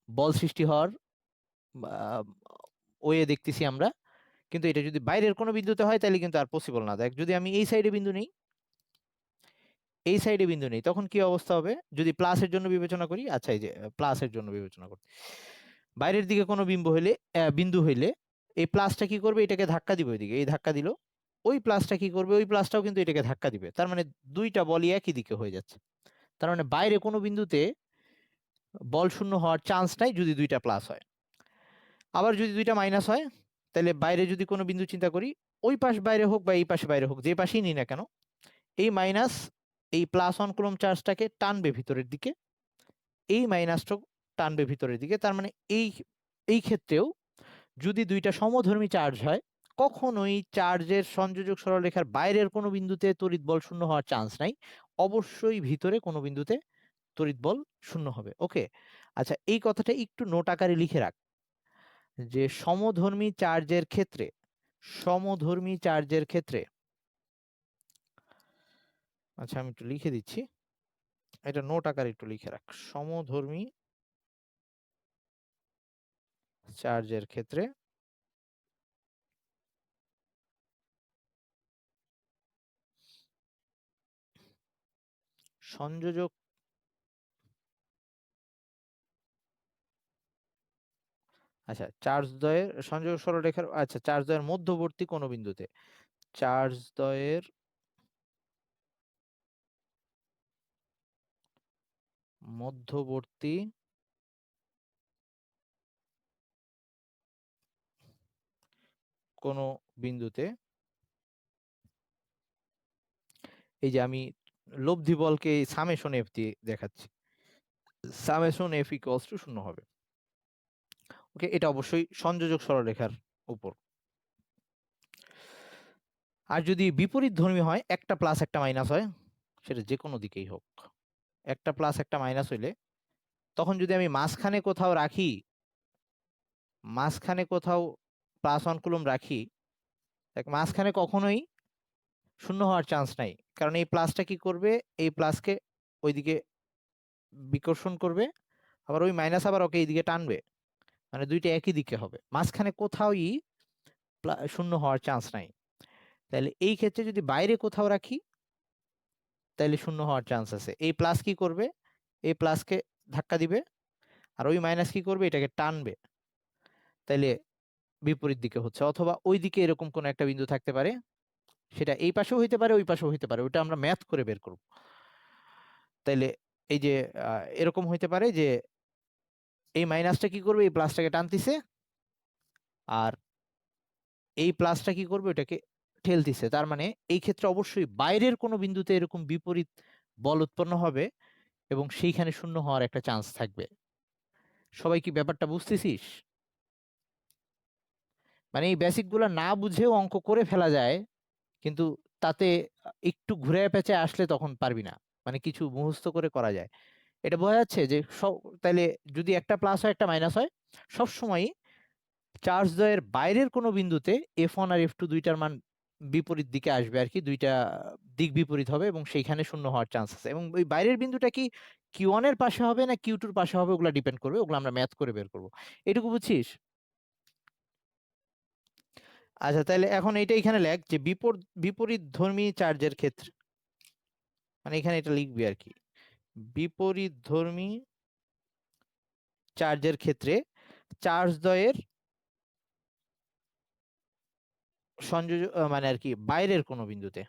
বল সৃষ্টি হওয়ার ওয়ে দেখতেছি আমরা, কিন্তু এটা যদি বাইরের কোনো বিন্দুতে হয় তাহলে কিন্তু আর পসিবল না। দেখ, যদি আমি এই সাইডে বিন্দু নেই, এই সাইডে বিন্দু নেই, তখন কি অবস্থা হবে, যদি প্লাসের জন্য বিবেচনা করি। আচ্ছা, এই যে প্লাসের জন্য বিবেচনা করি, বাইরের দিকে কোনো বিন্দু হইলে এই প্লাসটা কি করবে, এটাকে ধাক্কা দিবে ওইদিকে, এই ধাক্কা দিল, ওই প্লাসটা কি করবে, ওই প্লাসটাও কিন্তু এটাকে ধাক্কা দিবে, তার মানে দুইটা বলই একই দিকে হয়ে যাচ্ছে। তার মানে বাইরে কোনো বিন্দুতে বল শূন্য হওয়ার চান্স নাই যদি দুইটা প্লাস হয়। আবার যদি দুইটা মাইনাস হয়, তাহলে বাইরে যদি কোনো বিন্দু চিন্তা করি, ওই পাশ বাইরে হোক বা এই পাশে বাইরে হোক, যে পাশেই নিই না কেন, এই মাইনাস এই প্লাস ওয়ান কুলম্ব চার্জটাকে টানবে ভিতরের দিকে, এই মাইনাসটা টানবে ভিতরের দিকে। তার মানে এই এই ক্ষেত্রেও যদি দুইটা সমধর্মী চার্জ হয়, কখনোই চার্জের সংযোজক সরলরেখার বাইরের কোনো বিন্দুতে তড়িৎ বল শূন্য হওয়ার চান্স নাই, অবশ্যই ভিতরে কোনো বিন্দুতে তড়িৎ বল শূন্য হবে। ওকে, আচ্ছা, এই কথাটা একটু নোট আকারে লিখে রাখ, যে সমধর্মী চার্জের ক্ষেত্রে সমধর্মী চার্জের ক্ষেত্রে, আচ্ছা আমি একটু লিখে দিচ্ছি, এটা নোট আকারে একটু লিখে রাখ। সমধর্মী চার্জের ক্ষেত্রে সংযোজক আচ্ছা চার্জ দ্বয়ের সংযোজক সরলরেখার, আচ্ছা চার্জ দ্বয়ের মধ্যবর্তী কোনো বিন্দুতে, চার্জ দ্বয়ের মধ্যবর্তী কোনো বিন্দুতে, এই যে আমি লব্ধি বলকে সামেশন এফ দিয়ে দেখাচ্ছি, সামেশন এফ ইকুয়ালস টু 0 হবে। ওকে, এটা অবশ্যই সংযোজক সরলরেখার উপর। আর যদি বিপরীত ধর্মী হয়, একটা প্লাস একটা মাইনাস হয়, সেটা যে কোনো দিকেই হোক, একটা প্লাস একটা মাইনাস হইলে, তখন যদি আমি মাঝখানে কোথাও রাখি, মাঝখানে কোথাও +1 কুলম্ব রাখি, মাঝখানে কখনোই 0 হওয়ার চান্স নাই, কারণ এই প্লাসটা কি করবে, এই প্লাসকে ওইদিকে বিকর্ষণ করবে, আবার ওই মাইনাস আবার ওকে এইদিকে টানবে, মানে দুইটা একই দিকে হবে, মাঝখানে কোথাওই 0 হওয়ার চান্স নাই। তাহলে এই ক্ষেত্রে যদি বাইরে কোথাও রাখি, তাহলে 0 হওয়ার চান্স আছে। এই প্লাস কি করবে, এই প্লাসকে ধাক্কা দিবে, আর ওই মাইনাস কি করবে, এটাকে টানবে, তাইলে বিপরীত দিকে হচ্ছে, অথবা ওই দিকে এরকম কোন একটা বিন্দু থাকতে পারে, সেটা এই পাশেও হইতে পারে ওই পাশেও হইতে পারে, ওটা আমরা ম্যাথ করে বের করব। তাইলে এই যে এরকম হইতে পারে যে এই মাইনাসটা কি করবে, এই প্লাসটাকে টানতিছে, আর এই প্লাসটা কি করবে, ওটাকে ঠেলতিছে, তার মানে এই ক্ষেত্রে অবশ্যই বাইরের কোনো বিন্দুতে এরকম বিপরীত বল উৎপন্ন হবে, এবং সেইখানে 0 হওয়ার একটা চান্স থাকবে। সবাই কি ব্যাপারটা বুঝতেছিস? মানে এই বেসিক গুলো না বুঝেও অঙ্ক করে ফেলা যায়, কিন্তু তাতে একটু ঘুরে পেঁচে আসলে তখন পারবি না, মানে কিছু মুখস্থ করে করা যায়। এটা বোঝা যাচ্ছে যে সব, তাইলে যদি একটা প্লাস হয় একটা মাইনাস হয়, সব সময় চার্জ দ্বয়ের বাইরের কোনো বিন্দুতে F1 আর F2 দুইটার মান বিপরীত দিকে আসবে আর কি, দুইটা দিক বিপরীত হবে, এবং সেইখানে 0 হওয়ার চান্স আছে। এবং ওই বাইরের বিন্দুটা কি Q1 এর পাশে হবে না Q2 এর পাশে হবে, ওগুলা ডিপেন্ড করবে, ওগুলো আমরা ম্যাথ করে বের করবো। এটুকু বুঝছিস? আচ্ছা তাহলে এখন এইটা এখানে লেখ যে বিপরীত ধর্মী চার্জের ক্ষেত্রে, মানে এখানে এটা লিখবি আর কি, বিপরীত ধর্মী চার্জের ক্ষেত্রে চার্জ দ্বয়ের সংযোজ মানে আর কি বাইরের কোনো বিন্দুতে,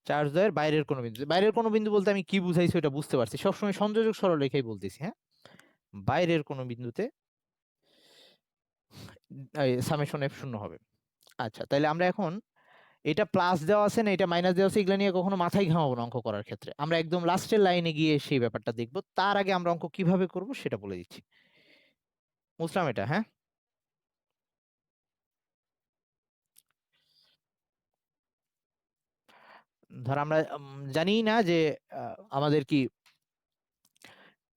চার্জ দ্বয়ের বাইরের কোনো বিন্দুতে, বাইরের কোনো বিন্দু বলতে আমি কি বুঝাইছি ওটা বুঝতে পারছি, সবসময় সংযোজক সরলরেখাই বলতেছি, হ্যাঁ, বাইরের কোনো বিন্দুতে সামেশন এফ 0 হবে। আচ্ছা তাহলে আমরা এখন, এটা প্লাস দেওয়া আছে না এটা মাইনাস দেওয়া আছে, এগুলো নিয়ে কখনো মাথায় ঘামাবো না অঙ্ক করার ক্ষেত্রে, আমরা একদম লাস্টের লাইনে গিয়ে সেই ব্যাপারটা দেখবো, তার আগে আমরা অঙ্ক কিভাবে করব সেটা বলে দিচ্ছি। বুঝলাম এটা? হ্যাঁ, ধর আমরা জানি না যে আমাদের কি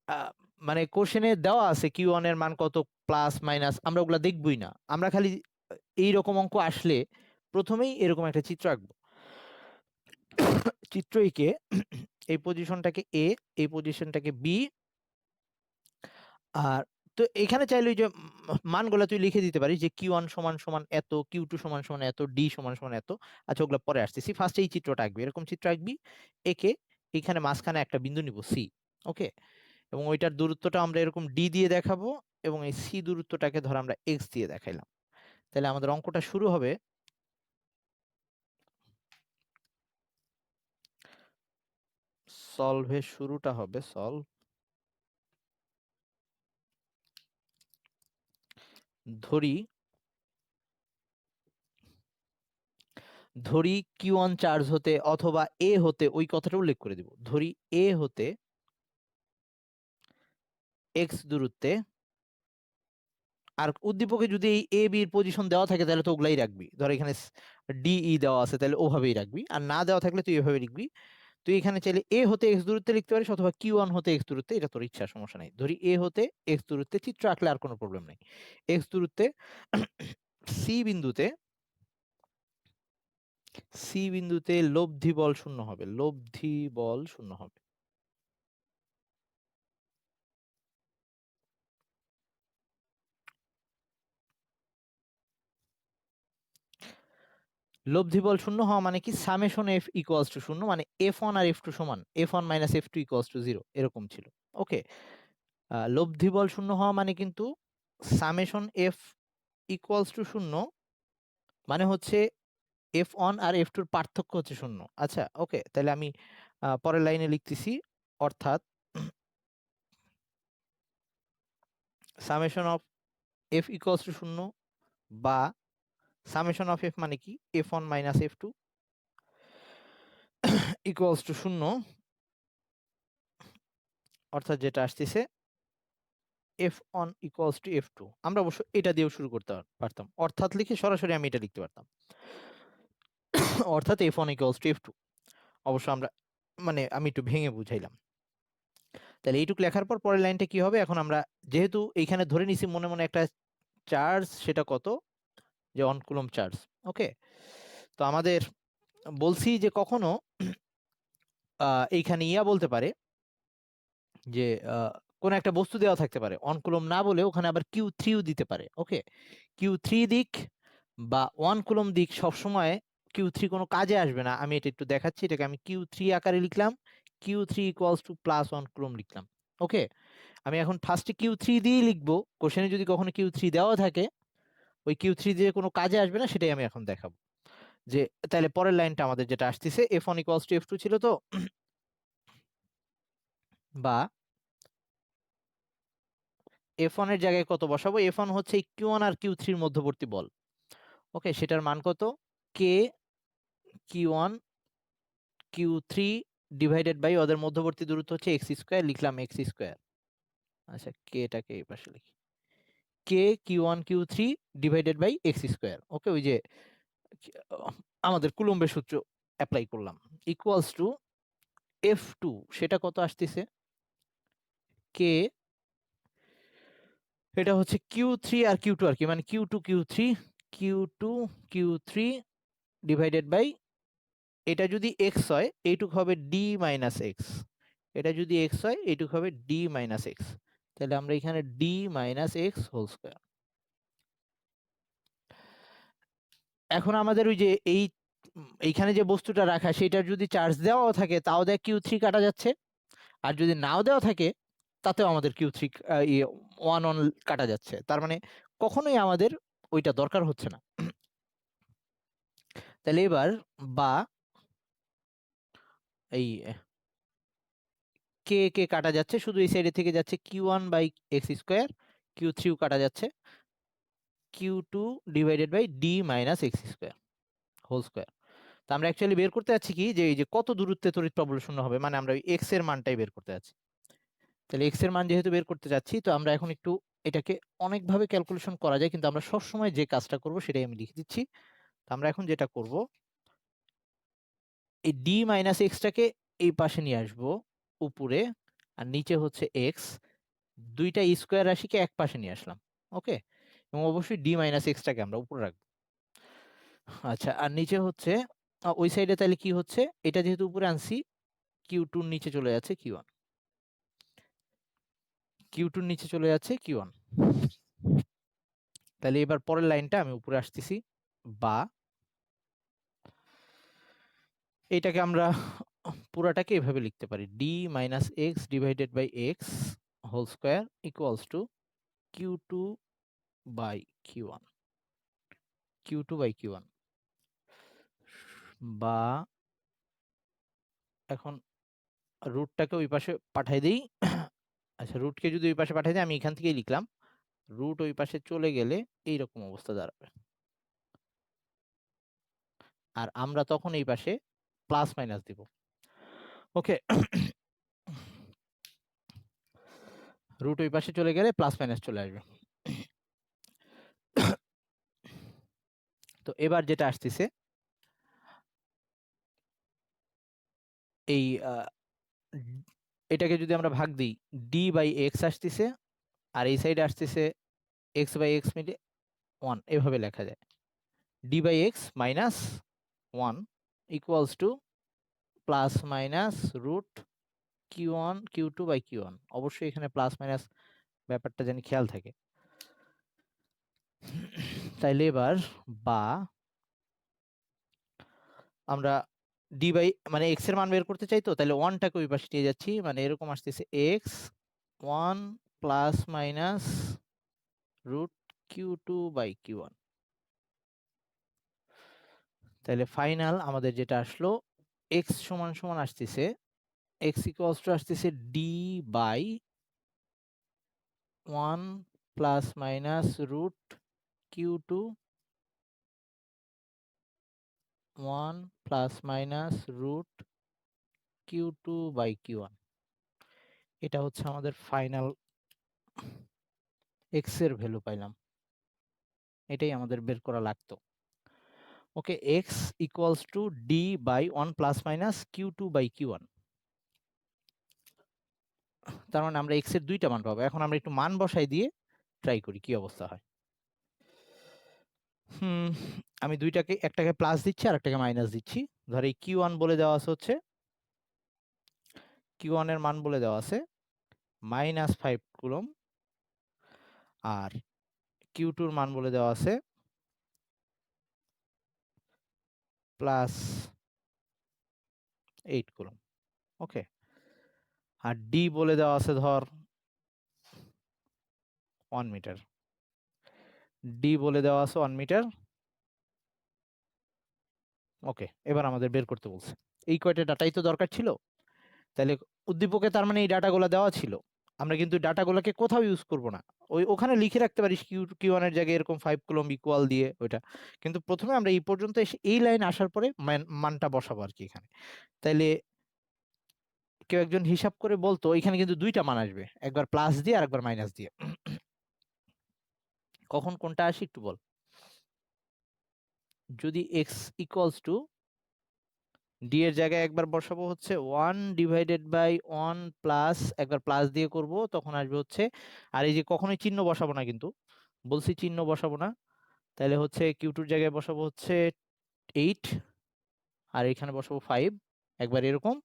আহ, মানে কোশ্চেনে দেওয়া আছে Q1 এর মান কত, প্লাস মাইনাস, আমরা ওগুলা দেখবই না, আমরা খালি এই রকম অঙ্ক আসলে প্রথমেই এরকম একটা চিত্র আঁকবো, চিত্র এঁকে এই পজিশনটাকে এ, এই পজিশনটাকে বি, আর তো এখানে চাইলে ওই যে মানগুলো তুই লিখে দিতে পারিস যে Q1 সমান সমান এত, Q2 সমান সমান এত, ডি সমান সমান এত। আচ্ছা ওগুলো পরে আসতেছি, ফার্স্ট এই চিত্রটা আঁকবি, এরকম চিত্র আঁকবি, একে এখানে মাঝখানে একটা বিন্দু নিব সি, ওকে, এবং ওইটার দূরত্বটা আমরা এরকম ডি দিয়ে দেখাবো, এবং এই সি দূরত্বটাকে ধর আমরা এক্স দিয়ে দেখাইলাম। তাহলে আমাদের অঙ্কটা শুরু হবে, সলভের শুরুটা হবে সলভ, ধরি ধরি Q1 চার্জ হতে অথবা এ হতে, ওই কথাটা উল্লেখ করে দিব, ধরি এ হতে এক্স দূরত্বে, আর উদ্দীপকে যদি এই এ বির পজিশন দেওয়া থাকে তাহলে তো ওগুলাই রাখবি, ধর এখানে ডিই দেওয়া আছে তাহলে ওভাবেই রাখবি, আর না দেওয়া থাকলে তুই এভাবে লিখবি, তুই এখানে চাইলে এ হতে এক্স দূরত্বে লিখতে পারিস অথবা কিউ ওয়ান হতে এক্স দূরত্বে, এটা তোর ইচ্ছা, সমস্যা নেই। ধরি এ হতে এক্স দূরত্বে, চিত্র আঁকলে আর কোনো প্রবলেম নেই। এক্স দূরত্বে সি বিন্দুতে, সি বিন্দুতে লব্ধি বল শূন্য হবে, লব্ধি বল শূন্য হবে। লব্ধি বল শূন্য হওয়া মানে কি, সামেশন এফ ইকুয়ালস টু শূন্য, মানে এফ ওয়ান আর এফ টু সমান F one minus F two equals to zero, এরকম ছিল। ওকে, লব্ধি বল শূন্য হওয়া মানে কিন্তু সামেশন এফ ইকুয়ালস টু শূন্য, মানে হচ্ছে এফ ওয়ান আর এফ টুর পার্থক্য হচ্ছে শূন্য। আচ্ছা ওকে, তাহলে আমি পরের লাইনে লিখতেছি, অর্থাৎ summation of F equals to শূন্য, বা সামেশন অফ এফ মানে কি, F one minus F two equals to শূন্য, অর্থাৎ যেটা আসতেছে F one equals to F two. আমরা অবশ্য এটা দিয়েও শুরু করতে পারতাম, অর্থাৎ লিখে সরাসরি আমি এটা লিখতে পারতাম, অর্থাৎ F one equals to F two. অবশ্য আমরা মানে আমি একটু ভেঙে বুঝাইলাম। তাহলে এইটুকু লেখার পর পরের লাইনটা কি হবে, এখন আমরা যেহেতু এইখানে ধরে নিছি মনে মনে একটা চার্জ, সেটা কত, যে 1 কুলম্ব চার্জ। ওকে, তো আমাদের বলছি যে কখনো এইখানে ইয়া বলতে পারে যে কোন একটা বস্তু দেওয়া থাকতে পারে, 1 কুলম্ব না বলে ওখানে আবার কিউ থ্রিও দিতে পারে। ওকে, কিউ থ্রি দিক বা 1 কুলম্ব দিক সবসময় কিউ থ্রি কোনো কাজে আসবে না। আমি এটা একটু দেখাচ্ছি, এটাকে আমি কিউ থ্রি আকারে লিখলাম, Q three equals to plus 1 coulomb লিখলাম। ওকে, আমি এখন ফার্স্টে কিউ থ্রি দিয়েই লিখবো, কোশ্চেনে যদি কখনো কিউ থ্রি দেওয়া থাকে, ওই কিউ থ্রি দিয়ে কোনো কাজে আসবে না, সেটাই আমি এখন দেখাবো। যে তাহলে পরের লাইনটা আমাদের যেটা আসতেছে, F one equals to F two ছিল তো, বা এফ ওয়ান এর জায়গায় কত বসাবো, এফ ওয়ান হচ্ছে কিউ ওয়ান আর কিউ থ্রির মধ্যবর্তী বল। ওকে, সেটার মান কত, K Q one Q three divided by ওদের মধ্যবর্তী দূরত্ব হচ্ছে এক্স স্কোয়ার, লিখলাম এক্স স্কোয়ার। আচ্ছা, কে এটাকে এই পাশে লিখি, K Q one Q three divided by X square. Okay, ওই যে আমাদের কুলম্বের সূত্র অ্যাপ্লাই করলাম, ইকুয়ালস টু এফ টু, সেটা কত আসতেছে, কে, এটা হচ্ছে কিউ থ্রি আর কিউ টু আর কি, মানে Q two Q three, Q two Q three divided by, এটা যদি এক্স হয় এইটুক হবে ডি মাইনাস এক্স, এটা যদি এক্স হয় এইটুক হবে ডি মাইনাস এক্স। তাহলে আমরা এখানে D minus X whole square. এখন আমাদের ওই যে এইখানে যে বস্তুটা রাখা, সেটার যদি চার্জ দেওয়াও থাকে তাও দেখ কিউ থ্রি কাটা যাচ্ছে, আর যদি নাও দেওয়া থাকে তাতেও আমাদের কিউ থ্রি ওয়ান ওয়ান কাটা যাচ্ছে, তার মানে কখনোই আমাদের ওইটা দরকার হচ্ছে না। তাহলে এবার, বা এই কে কে কাটা যাচ্ছে, শুধু এই সাইডে থেকে যাচ্ছে Q one by X square, Q থ্রিও কাটা যাচ্ছে, Q two divided by D minus X square whole square. তো আমরা অ্যাকচুয়ালি বের করতে যাচ্ছি কি, যে এই যে কত দূরত্বে তড়িৎ প্রবল শূন্য হবে, মানে আমরা ওই এক্স এর মানটাই বের করতে যাচ্ছি। তাহলে এক্স এর মান যেহেতু বের করতে যাচ্ছি, তো আমরা এখন একটু এটাকে অনেকভাবে ক্যালকুলেশন করা যায়, কিন্তু আমরা সবসময় যে কাজটা করব সেটাই আমি লিখে দিচ্ছি। তো আমরা এখন যেটা করব, এই ডি মাইনাস এক্সটাকে এই পাশে নিয়ে আসবো উপরে, আর নিচে হচ্ছে এক্স, দুইটা স্কোয়ার রাশিকে এক পাশে নিয়ে আসলাম। ওকে, এবং অবশ্যই ডি মাইনাস এক্সটাকে আমরা উপরে রাখবো। আচ্ছা, আর নিচে হচ্ছে ওই সাইডে তাহলে কি হচ্ছে, এটা যেহেতু উপরে আনছি, কিউ টুর নিচে চলে যাচ্ছে কিউ ওয়ান, কিউ টুর নিচে চলে যাচ্ছে কিউ ওয়ান। তাহলে এবার পরের লাইনটা আমি উপরে আসতেছি, বা এটাকে আমরা পুরাটাকে এভাবে লিখতে পারি, D minus X divided by X whole square equals to Q two by Q one, Q two by Q one. বা এখন রুটটাকে ওই পাশে পাঠাই দিই। আচ্ছা, রুটকে যদি ওই পাশে পাঠাই দিই, আমি এখান থেকেই লিখলাম, রুট ওই পাশে চলে গেলে এইরকম অবস্থা দাঁড়াবে, আর আমরা তখন এই পাশে প্লাস মাইনাস দিব। ওকে, রুট ওই পাশে চলে গেলে প্লাস মাইনাস চলে আসবে। তো এবার যেটা আসতেছে, এই এটাকে যদি আমরা ভাগ দিই, ডি বাই এক্স আসতেছে, আর এই সাইডে আসতেছে এক্স বাই এক্স মিলে 1, এভাবে লেখা যায়। D by X minus 1 equals to plus minus root Q1 Q2 by Q1। অবশ্যই এখানে প্লাস মাইনাস ব্যাপারটা জানি খেয়াল থাকে। তাইলে এবার বা আমরা ডি বাই মানে এক্স এর মান বের করতে চাই, তো তাহলে 1টাকে ওই পাশে নিয়ে যাচ্ছি, মানে এরকম আসতেছে X 1 plus minus root Q2 by Q1। তাহলে ফাইনাল আমাদের যেটা আসলো, এক্স সমান সমান আসতেছে, এক্স ইকুয়ালস টু আসতেছে D by 1 plus minus root Q2 1 plus minus root Q2 by Q1। এটা হচ্ছে আমাদের ফাইনাল এক্স এর ভ্যালু পাইলাম, এটাই আমাদের বের করা লাগতো। Okay, X equals to D by 1 plus minus Q2 by Q1। তার মানে আমরা এক্স এর দুইটা মান পাবো। এখন আমরা একটু মান বসাই দিয়ে ট্রাই করি কি অবস্থা হয়। আমি দুইটাকে, একটাকে প্লাস দিচ্ছি আর একটাকে মাইনাস দিচ্ছি। ধর এই Q1 বলে দেওয়া আছে হচ্ছে, Q1 এর মান বলে দেওয়া আছে -5 কুলম, আর Q2 এর মান বলে দেওয়া আছে +8 কুলম। ওকে, আর ডি বলে দেওয়া আছে ধর 1 মিটার, ডি বলে দেওয়া আছে 1 মিটার। ওকে, এবার আমাদের বের করতে বলছে। এই কয়টা ডাটাই তো দরকার ছিল। তাহলে উদ্দীপকে তার মানে এই ডাটাগুলো দেওয়া ছিল, আমরা কিন্তু ডাটাগুলোকে কোথাও ইউজ করব না। ওখানে লিখে রাখতে পারিস Q1 এর জায়গায় এরকম 5 কুলম ইকুয়াল দিয়ে ওইটা, কিন্তু প্রথমে আমরা এই পর্যন্ত এসে এই লাইন আসার পরে মানটা বসাবো আর কি এখানে। তাইলে কেউ একজন হিসাব করে বলতো এখানে কিন্তু দুইটা মান আসবে, একবার প্লাস দিয়ে আর একবার মাইনাস দিয়ে। কখন কোনটা আসে একটু বল। যদি এক্স ইকুয়ালস টু ডি এর জায়গায় একবার বসাবো হচ্ছে 1 ডিভাইডেড বাই 1 প্লাস, একবার প্লাস দিয়ে করব তখন আসবে হচ্ছে, আর এই যে কখনোই চিহ্ন বসাবো না কিন্তু, বলছি চিহ্ন বসাবো না। তাহলে হচ্ছে Q2 এর জায়গায় বসাবো হচ্ছে 8, আর এখানে বসাবো 5, একবার এরকম,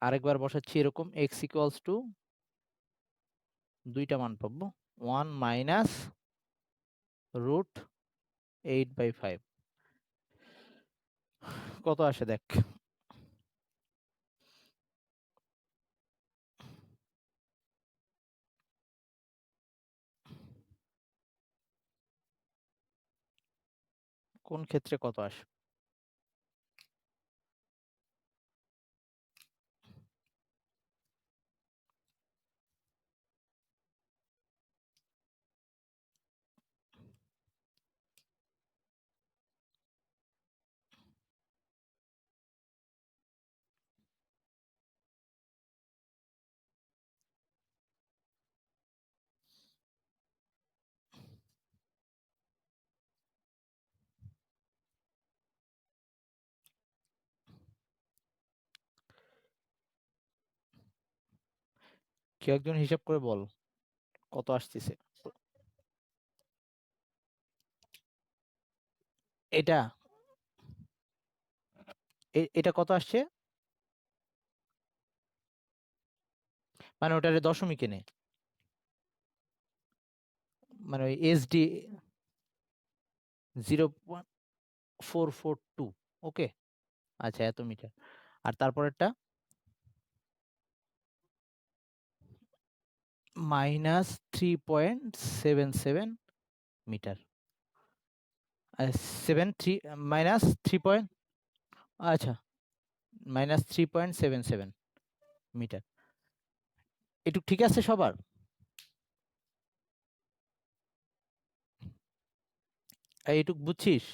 আরেকবার বসাচ্ছি এরকম এক্স ইকুয়ালস টু দুইটা মান পাবো 1 মাইনাস রুট 8/5। কত আসে দেখ। কোন ক্ষেত্রে কত আসে? কেউ একজন হিসাব করে বল কত আসতেছে। এটা এটা কত আসছে? মানে ওটারে দশমিকে নে, মানে ওই SD 0.442। ওকে, আচ্ছা এত মিটার। আর তারপরেরটা -3.77 মিটার, 3 আচ্ছা -3.77 মিটার। এটুক ঠিক আছে সবার? এটুক বুঝছিস?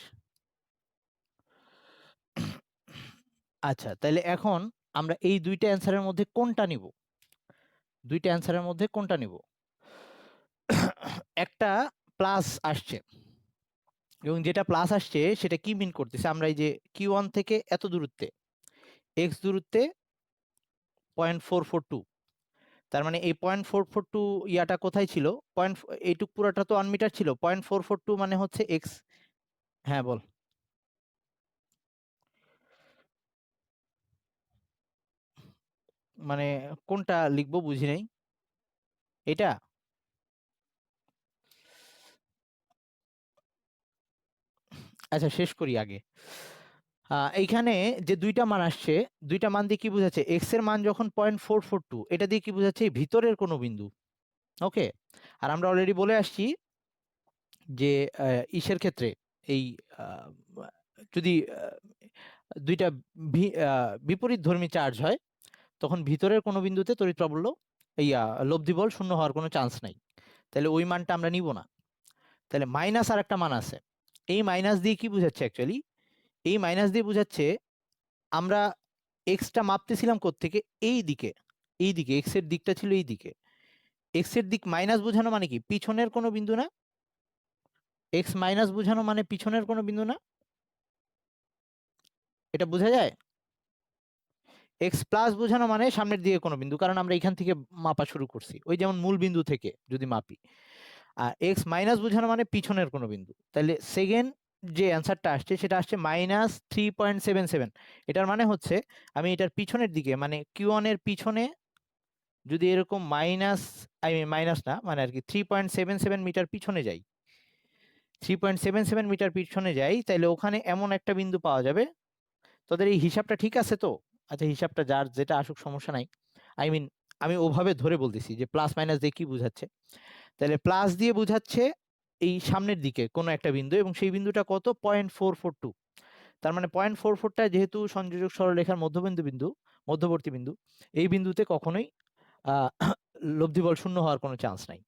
আচ্ছা, তাহলে এখন আমরা এই দুইটা অ্যান্সারের মধ্যে কোনটা নিব? দুইটা অ্যান্সারের মধ্যে কোনটা নিব? একটা প্লাস আসছে, এবং যেটা প্লাস আসছে সেটা কি মিন করতেছে, আমরা এই যে Q1 থেকে এত দূরত্বে, এক্স দূরত্বে 0.442। তার মানে এই 0.442 ইয়াটা কোথায় ছিল? এইটুক পুরোটা তো 1 মিটার ছিল, 0.442 মানে হচ্ছে এক্স। হ্যাঁ বল। মানে কোনটা লিখবো বুঝি নাই। এটা আচ্ছা শেষ করি আগে। এইখানে যে দুইটা মান আসছে, দুইটা মান দিয়ে কি বোঝাচ্ছে? এক্স এর মান যখন 0.442, এটা দিয়ে কি বোঝাচ্ছে? এই ভিতরের কোনো বিন্দু। ওকে। আর আমরা অলরেডি বলে আসছি যে ইসের ক্ষেত্রে এই আহ, যদি দুইটা বিপরীত ধর্মী চার্জ হয়, তখন ভিতরের কোনো বিন্দুতে তড়িৎ প্রাবল্য লব্ধি বল শূন্য হওয়ার কোনো চান্স নাই। তাহলে ওই মানটা আমরা নিব না। তাহলে মাইনাস আর একটা মান আছে। এই মাইনাস দিয়ে কি বুঝাচ্ছে অ্যাকচুয়ালি? এই মাইনাস দিয়ে বুঝাচ্ছে আমরা এক্সটা মাপতেছিলাম কোত্থেকে? এই দিকে। এই দিকে এক্স এর দিকটা ছিল এই দিকে। এক্স এর দিক মাইনাস বোঝানো মানে কি? পিছনের কোনো বিন্দু না? এক্স মাইনাস বোঝানো মানে পিছনের কোনো বিন্দু না? এটা বোঝা যায়? এক্স প্লাস বোঝানো মানে সামনের দিকে কোনো বিন্দু, কারণ আমরা এখান থেকে মাপা শুরু করছি, ওই যেমন মূল বিন্দু থেকে যদি মাপি। আর এক্স মাইনাস বোঝানো মানে পিছনের কোনো বিন্দু। তাহলে সেকেন্ড যে অ্যান্সারটা আসছে সেটা আসছে -3.77। এটার মানে হচ্ছে আমি এটার পিছনের দিকে মানে কিউ ওয়ান এর পিছনে যদি এরকম মাইনাস, মাইনাস না মানে আর কি 3.77 মিটার পিছনে যাই, 3.77 মিটার পিছনে যাই, তাহলে ওখানে এমন একটা বিন্দু পাওয়া যাবে। তোদের এই হিসাবটা ঠিক আছে তো? আচ্ছা হিসাবটা যার যেটা আসুক সমস্যা নাই। আই মিন আমি ওভাবে ধরে বলতেছি যে প্লাস মাইনাস দিয়ে কি বুঝাচ্ছে। তাহলে প্লাস দিয়ে বুঝাচ্ছে এই সামনের দিকে কোনো একটা বিন্দু, এবং সেই বিন্দুটা কত? 0.442। তার মানে 0.44টা যেহেতু সংযোজক সরলরেখার মধ্যবর্তী বিন্দু, এই বিন্দুতে কখনোই আহ লব্ধি বল শূন্য হওয়ার কোনো চান্স নাই।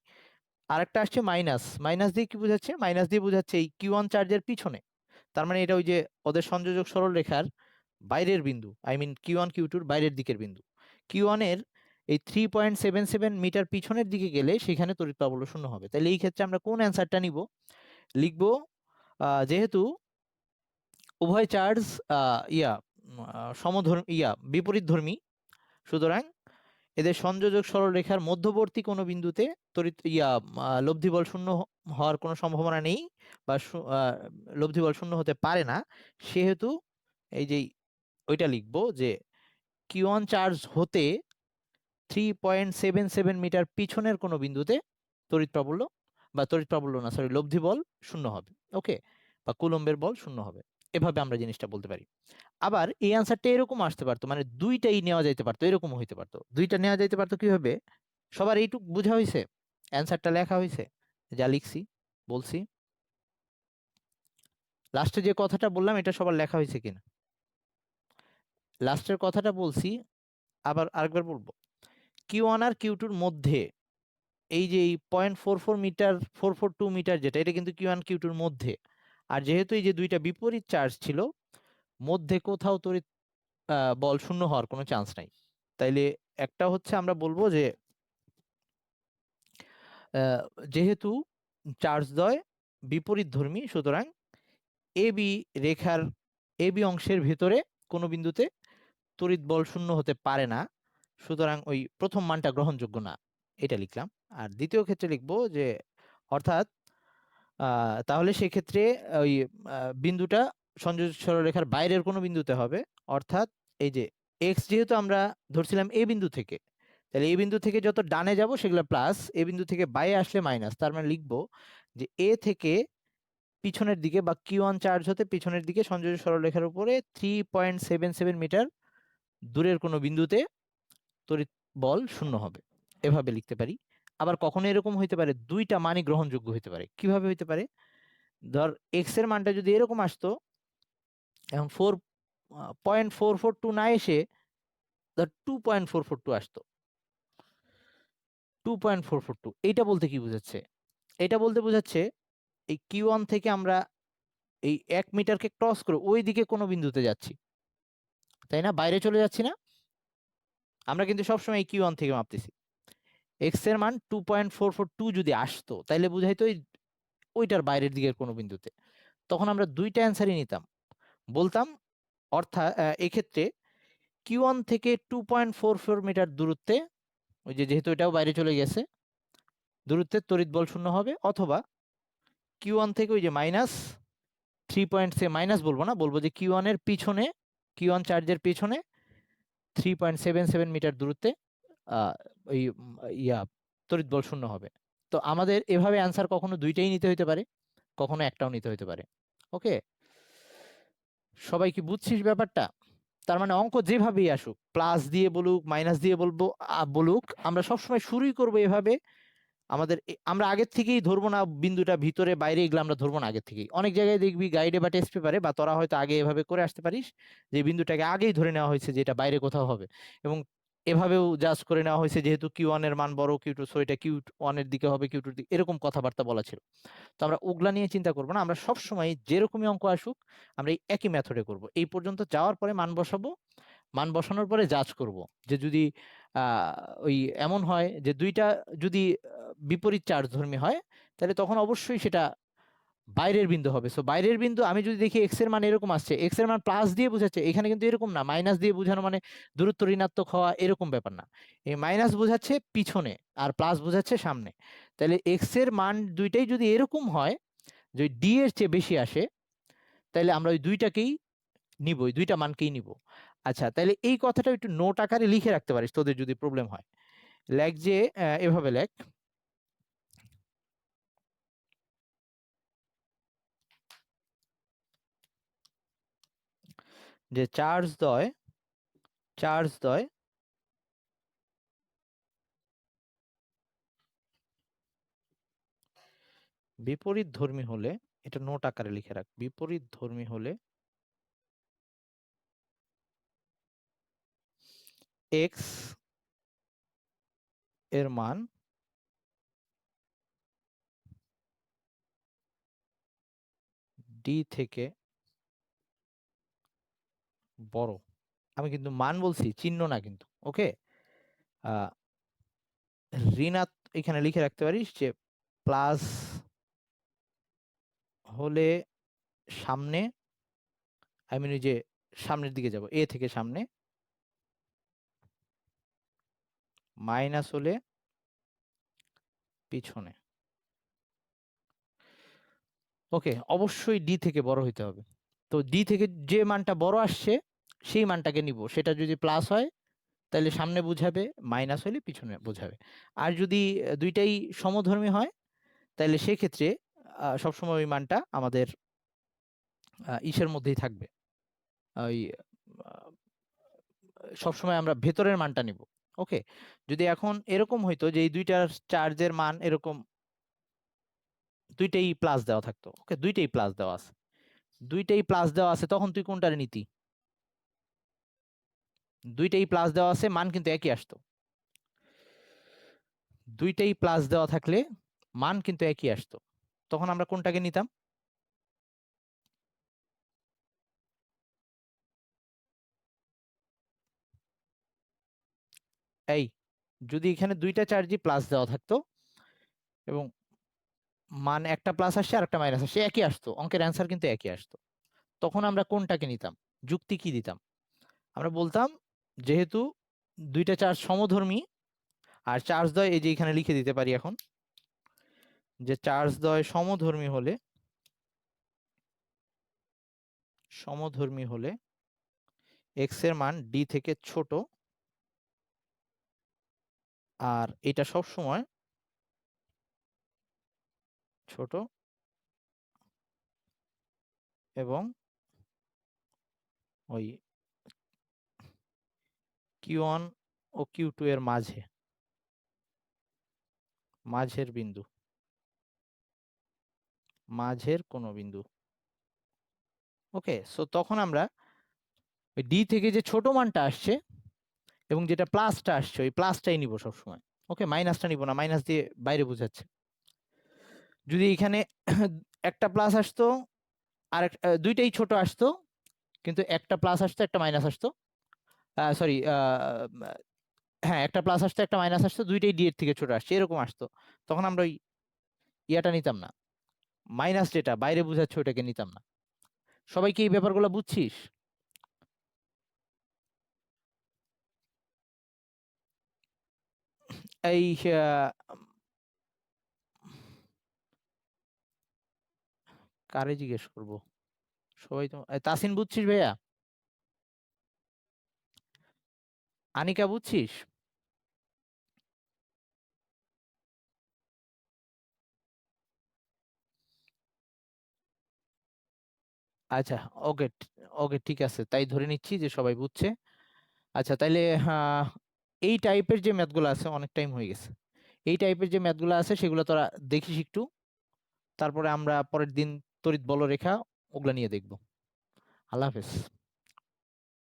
আরেকটা আসছে মাইনাস। মাইনাস দিয়ে কি বোঝাচ্ছে? মাইনাস দিয়ে বোঝাচ্ছে এই কিউ ওয়ান চার্জের পিছনে। তার মানে এটা ওই যে ওদের সংযোজক সরলরেখার বাইরের বিন্দু, I mean Q one Q টুর বাইরের দিকের বিন্দু। কিউ ওয়ানের এই 3.77 মিটার পিছনের দিকে গেলে সেখানে তড়িৎ প্রাবল্য শূন্য হবে। তাহলে এই ক্ষেত্রে আমরা কোন অ্যান্সারটা নিব? লিখবো যেহেতু উভয় চার্জ সমধর্মী বিপরীত ধর্মী, সুতরাং এদের সংযোজক সরলরেখার মধ্যবর্তী কোনো বিন্দুতে তড়িৎ লব্ধি বল শূন্য হওয়ার কোনো সম্ভাবনা নেই, বা লব্ধি বল শূন্য হতে পারে না। সেহেতু এই যে ওইটা লিখবো যে কিউ ওয়ান চার্জ হতে 3.77 মিটার পিছনের কোনো বিন্দুতে তড়িৎ প্রাবল্য, বা তড়িৎ প্রাবল্য না সরি লব্ধি বল শূন্য হবে। ওকে, বা কুলম্বের বল শূন্য হবে। এভাবে আমরা জিনিসটা বলতে পারি। আবার এই অ্যান্সারটা এরকম আসতে পারতো, মানে দুইটাই নেওয়া যাইতে পারতো, এরকম হইতে পারতো। দুইটা নেওয়া যাইতে পারতো কিভাবে? সবার এইটুক বোঝা হয়েছে? অ্যান্সারটা লেখা হয়েছে? যা লিখছি বলছি, লাস্টে যে কথাটা বললাম এটা সবার লেখা হয়েছে কিনা? লাস্টের কথাটা বলছি, আবার আরেকবার বলবো। কিউ ওয়ান আর কিউ টুর মধ্যে এই যে এই 0.44 মিটার 442 মিটার যেটা, এটা কিন্তু কিউ ওয়ান কিউ টুর মধ্যে। আর যেহেতু এই যে দুইটা বিপরীত চার্জ ছিল, মধ্যে কোথাও তড়িৎ বল শূন্য হওয়ার কোনো চান্স নাই। তাইলে একটা হচ্ছে আমরা বলবো যে আহ, যেহেতু চার্জদ্বয় বিপরীত ধর্মী, সুতরাং এ বি রেখার এ বি অংশের ভিতরে কোনো বিন্দুতে তড়িৎ বল শূন্য হতে পারে না, সুতরাং ওই প্রথম মানটা গ্রহণযোগ্য না। এটা লিখলাম। আর দ্বিতীয় ক্ষেত্রে লিখবো যে অর্থাৎ তাহলে সেক্ষেত্রে ওই বিন্দুটা সংযোজক সরলরেখার বাইরের কোনো বিন্দুতে হবে। অর্থাৎ এই যে এক্স যেহেতু আমরা ধরছিলাম এ বিন্দু থেকে, তাহলে এই বিন্দু থেকে যত ডানে যাব সেগুলো প্লাস, এ বিন্দু থেকে বাইরে আসলে মাইনাস। তার মানে লিখবো যে এ থেকে পিছনের দিকে বা কিউ ওয়ান চার্জ হতে পিছনের দিকে সংযোজক সরলরেখার উপরে 3.77 মিটার দূরের কোনো বিন্দুতে তড়িৎ বল শূন্য হবে। এভাবে লিখতে পারি। আবার কখনো এরকম হইতে পারে দুইটা মানই গ্রহণযোগ্য হইতে পারে। কিভাবে হইতে পারে? ধর এক্স এর মানটা যদি এরকম আসতো, এখন 4.442 না এসে ধর 2.442 আসতো, 2.442, এইটা বলতে কি বোঝাচ্ছে? এটা বলতে বোঝাচ্ছে এই কিউ ওয়ান থেকে আমরা এই 1 মিটারকে ক্রস করে ওই দিকে কোনো বিন্দুতে যাচ্ছি, তাই না? বাইরে চলে যাচ্ছি না? আমরা কিন্তু সবসময় এই কিউ ওয়ান থেকে মাপতেছি। এক্স এর মান 2.442 যদি আসতো, তাইলে বুঝাইতো ওইটার বাইরের দিকের কোনো বিন্দুতে। তখন আমরা দুইটা অ্যান্সারই নিতাম, বলতাম। অর্থাৎ এক্ষেত্রে Q1 থেকে 2.44 মিটার দূরত্বে, ওই যে যেহেতু এটাও বাইরে চলে গেছে, দূরত্বের তড়িৎ বল শূন্য হবে, অথবা Q1 থেকে ওই যে মাইনাস বলবো না, বলবো যে Q1 এর পিছনে, Q1 চার্জের পিছনে 3.77 মিটার দূরত্বে ওই ইয়া তড়িৎ বল শূন্য হবে। তো আমাদের এভাবে অ্যান্সার কখনো দুইটাই নিতে হইতে পারে, কখনো একটাও নিতে হইতে পারে। ওকে, সবাই কি বুঝছিস ব্যাপারটা? তার মানে অঙ্ক যেভাবেই আসুক, প্লাস দিয়ে বলুক মাইনাস দিয়ে বলুক, আমরা সবসময় শুরুই করবো এভাবে। আমরা আগের থেকেই ধরবো না বিন্দুটা ভিতরে বাইরে, এগুলো আমরা ধরবো না আগের থেকেই। অনেক জায়গায় দেখবি গাইডে বা টেস্ট পেপারে বা তোরা হয়তো আগে এভাবে করে আসতে পারিস, যে বিন্দুটাকে আগেই ধরে নেওয়া হয়েছে যে এটা বাইরে কোথাও হবে, এবং এভাবেও জাজ করে নেওয়া হয়েছে যেহেতু Q1 এর মান বড় Q2, সো এটা Q1 এর দিকে হবে, Q2 এর দিকে, এরকম কথাবার্তা বলা ছিল। তো আমরা ওগুলা নিয়ে চিন্তা করবো না, আমরা সবসময় যেরকমই অঙ্ক আসুক আমরা এই একই মেথডে করব। এই পর্যন্ত যাওয়ার পরে মান বসাবো, মান বসানোর পরে জাজ করব যে যদি ওই এমন হয় যে দুইটা যদি বিপরীত চার্জধর্মী হয়, তাহলে তখন অবশ্যই সেটা বাইরের বিন্দু হবে। সো বাইরের বিন্দু আমি যদি দেখি এক্স এর মান এরকম আসছে, এক্স এর মান প্লাস দিয়ে বোঝাচ্ছে, এখানে কিন্তু এরকম না, মাইনাস দিয়ে বোঝানো মানে দূরত্ব ঋণাত্মক হওয়া, এরকম ব্যাপার না। এই মাইনাস বোঝাচ্ছে পিছনে আর প্লাস বোঝাচ্ছে সামনে। তাহলে এক্স এর মান দুইটাই যদি এরকম হয়, যদি ডি এর চেয়ে বেশি আসে, তাহলে আমরা ওই দুইটাকেই নিব, ওই দুইটা মানকেই নিব। আচ্ছা, তাহলে এই কথাটা একটু নোট আকারে লিখে রাখতে পারিস তোদের যদি প্রবলেম হয়। লেখ যে এভাবে লেখ যে চার্জ দ্বয় বিপরীত ধর্মী হলে, এটা নোট আকারে লিখে রাখ, বিপরীত ধর্মী হলে এক্স এর মান ডি থেকে বড়। আমি কিন্তু মান বলছি, চিহ্ন না কিন্তু। ওকে, এখানে লিখে রাখতে পারিস যে প্লাস হলে সামনে, আই মিন ওই যে সামনের দিকে যাব, এ থেকে সামনে, মাইনাস হলে পিছনে। ওকে, অবশ্যই ডি থেকে বড় হইতে হবে। তো ডি থেকে যে মানটা বড় আসছে সেই মানটাকে নিব, সেটা যদি প্লাস হয় তাহলে সামনে বুঝাবে, মাইনাস হলে পিছনে বোঝাবে। আর যদি দুইটাই সমধর্মী হয় তাহলে সেক্ষেত্রে সবসময় ওই মানটা আমাদের ইসের মধ্যেই থাকবে, ওই আহ, সবসময় আমরা ভেতরের মানটা নিব। ওকে, যদি এখন এরকম হইতো যে এই দুইটার চার্জের মান এরকম দুইটাই প্লাস দেওয়া থাকতো, ওকে দুইটাই প্লাস দেওয়া আছে, দুইটাই প্লাস দেওয়া আছে, তখন তুই কোনটার নিতি? দুইটাই প্লাস দেওয়া আছে, মান কিন্তু একই আসতো। দুইটাই প্লাস দেওয়া থাকলে মান কিন্তু একই আসতো, তখন আমরা কোনটাকে নিতাম? এই, যদি এখানে দুইটা চার্জই প্লাস দেওয়া থাকতো এবং মান একটা প্লাস আসছে আর একটা মাইনাস আসছে, একই আসতো, অঙ্কের অ্যান্সার কিন্তু একই আসতো, তখন আমরা কোনটাকে নিতাম? যুক্তি কি দিতাম? আমরা বলতাম যেহেতু দুইটা চার্জ সমধর্মী, আর চার্জ দ্বয় এই যে এখানে লিখে দিতে পারি এখন, যে চার্জ দ্বয় সমধর্মী হলে এক্স এর মান ডি থেকে ছোট, আর এটা সব সময় ছোট এবং ওই Q1 ও Q2 এর মাঝের বিন্দু, মাঝের কোনো বিন্দু। ওকে, সো তখন আমরা ডি থেকে যে ছোট মানটা আসছে এবং যেটা প্লাসটা আসছে ওই প্লাসটাই নিব সবসময়। ওকে, মাইনাসটা নিব না, মাইনাস দিয়ে বাইরে বোঝাচ্ছে। যদি এখানে একটা প্লাস আসতো আর দুইটাই ছোট আসতো, কিন্তু একটা প্লাস আসতো একটা মাইনাস আসতো, সরি, হ্যাঁ একটা প্লাস আসতো একটা মাইনাস আসতো, দুইটাই ডি এর থেকে ছোট আসছে এরকম আসতো, তখন আমরা ওই ইয়াটা নিতাম না, মাইনাস যেটা বাইরে বোঝাচ্ছে ওটাকে নিতাম না। সবাই কি এই ব্যাপারগুলো বুঝছিস? এই কারে জিজ্ঞেস করব? সবাই তো তাসিন বুঝছিস ভাইয়া? আনিকা বুঝছিস? আচ্ছা, ওকে, ওকে, ঠিক আছে, তাই ধরে নিচ্ছি যে সবাই বুঝছে। আচ্ছা, তাইলে এই টাইপের যে ম্যাথগুলো আছে, অনেক টাইম হয়ে গেছে, এই টাইপের যে ম্যাথগুলো আছে সেগুলো তোরা দেখিস একটু, তারপরে আমরা পরের দিন তড়িৎ বলরেখা ওগুলা নিয়ে দেখবো। আল্লাহ হাফেজ।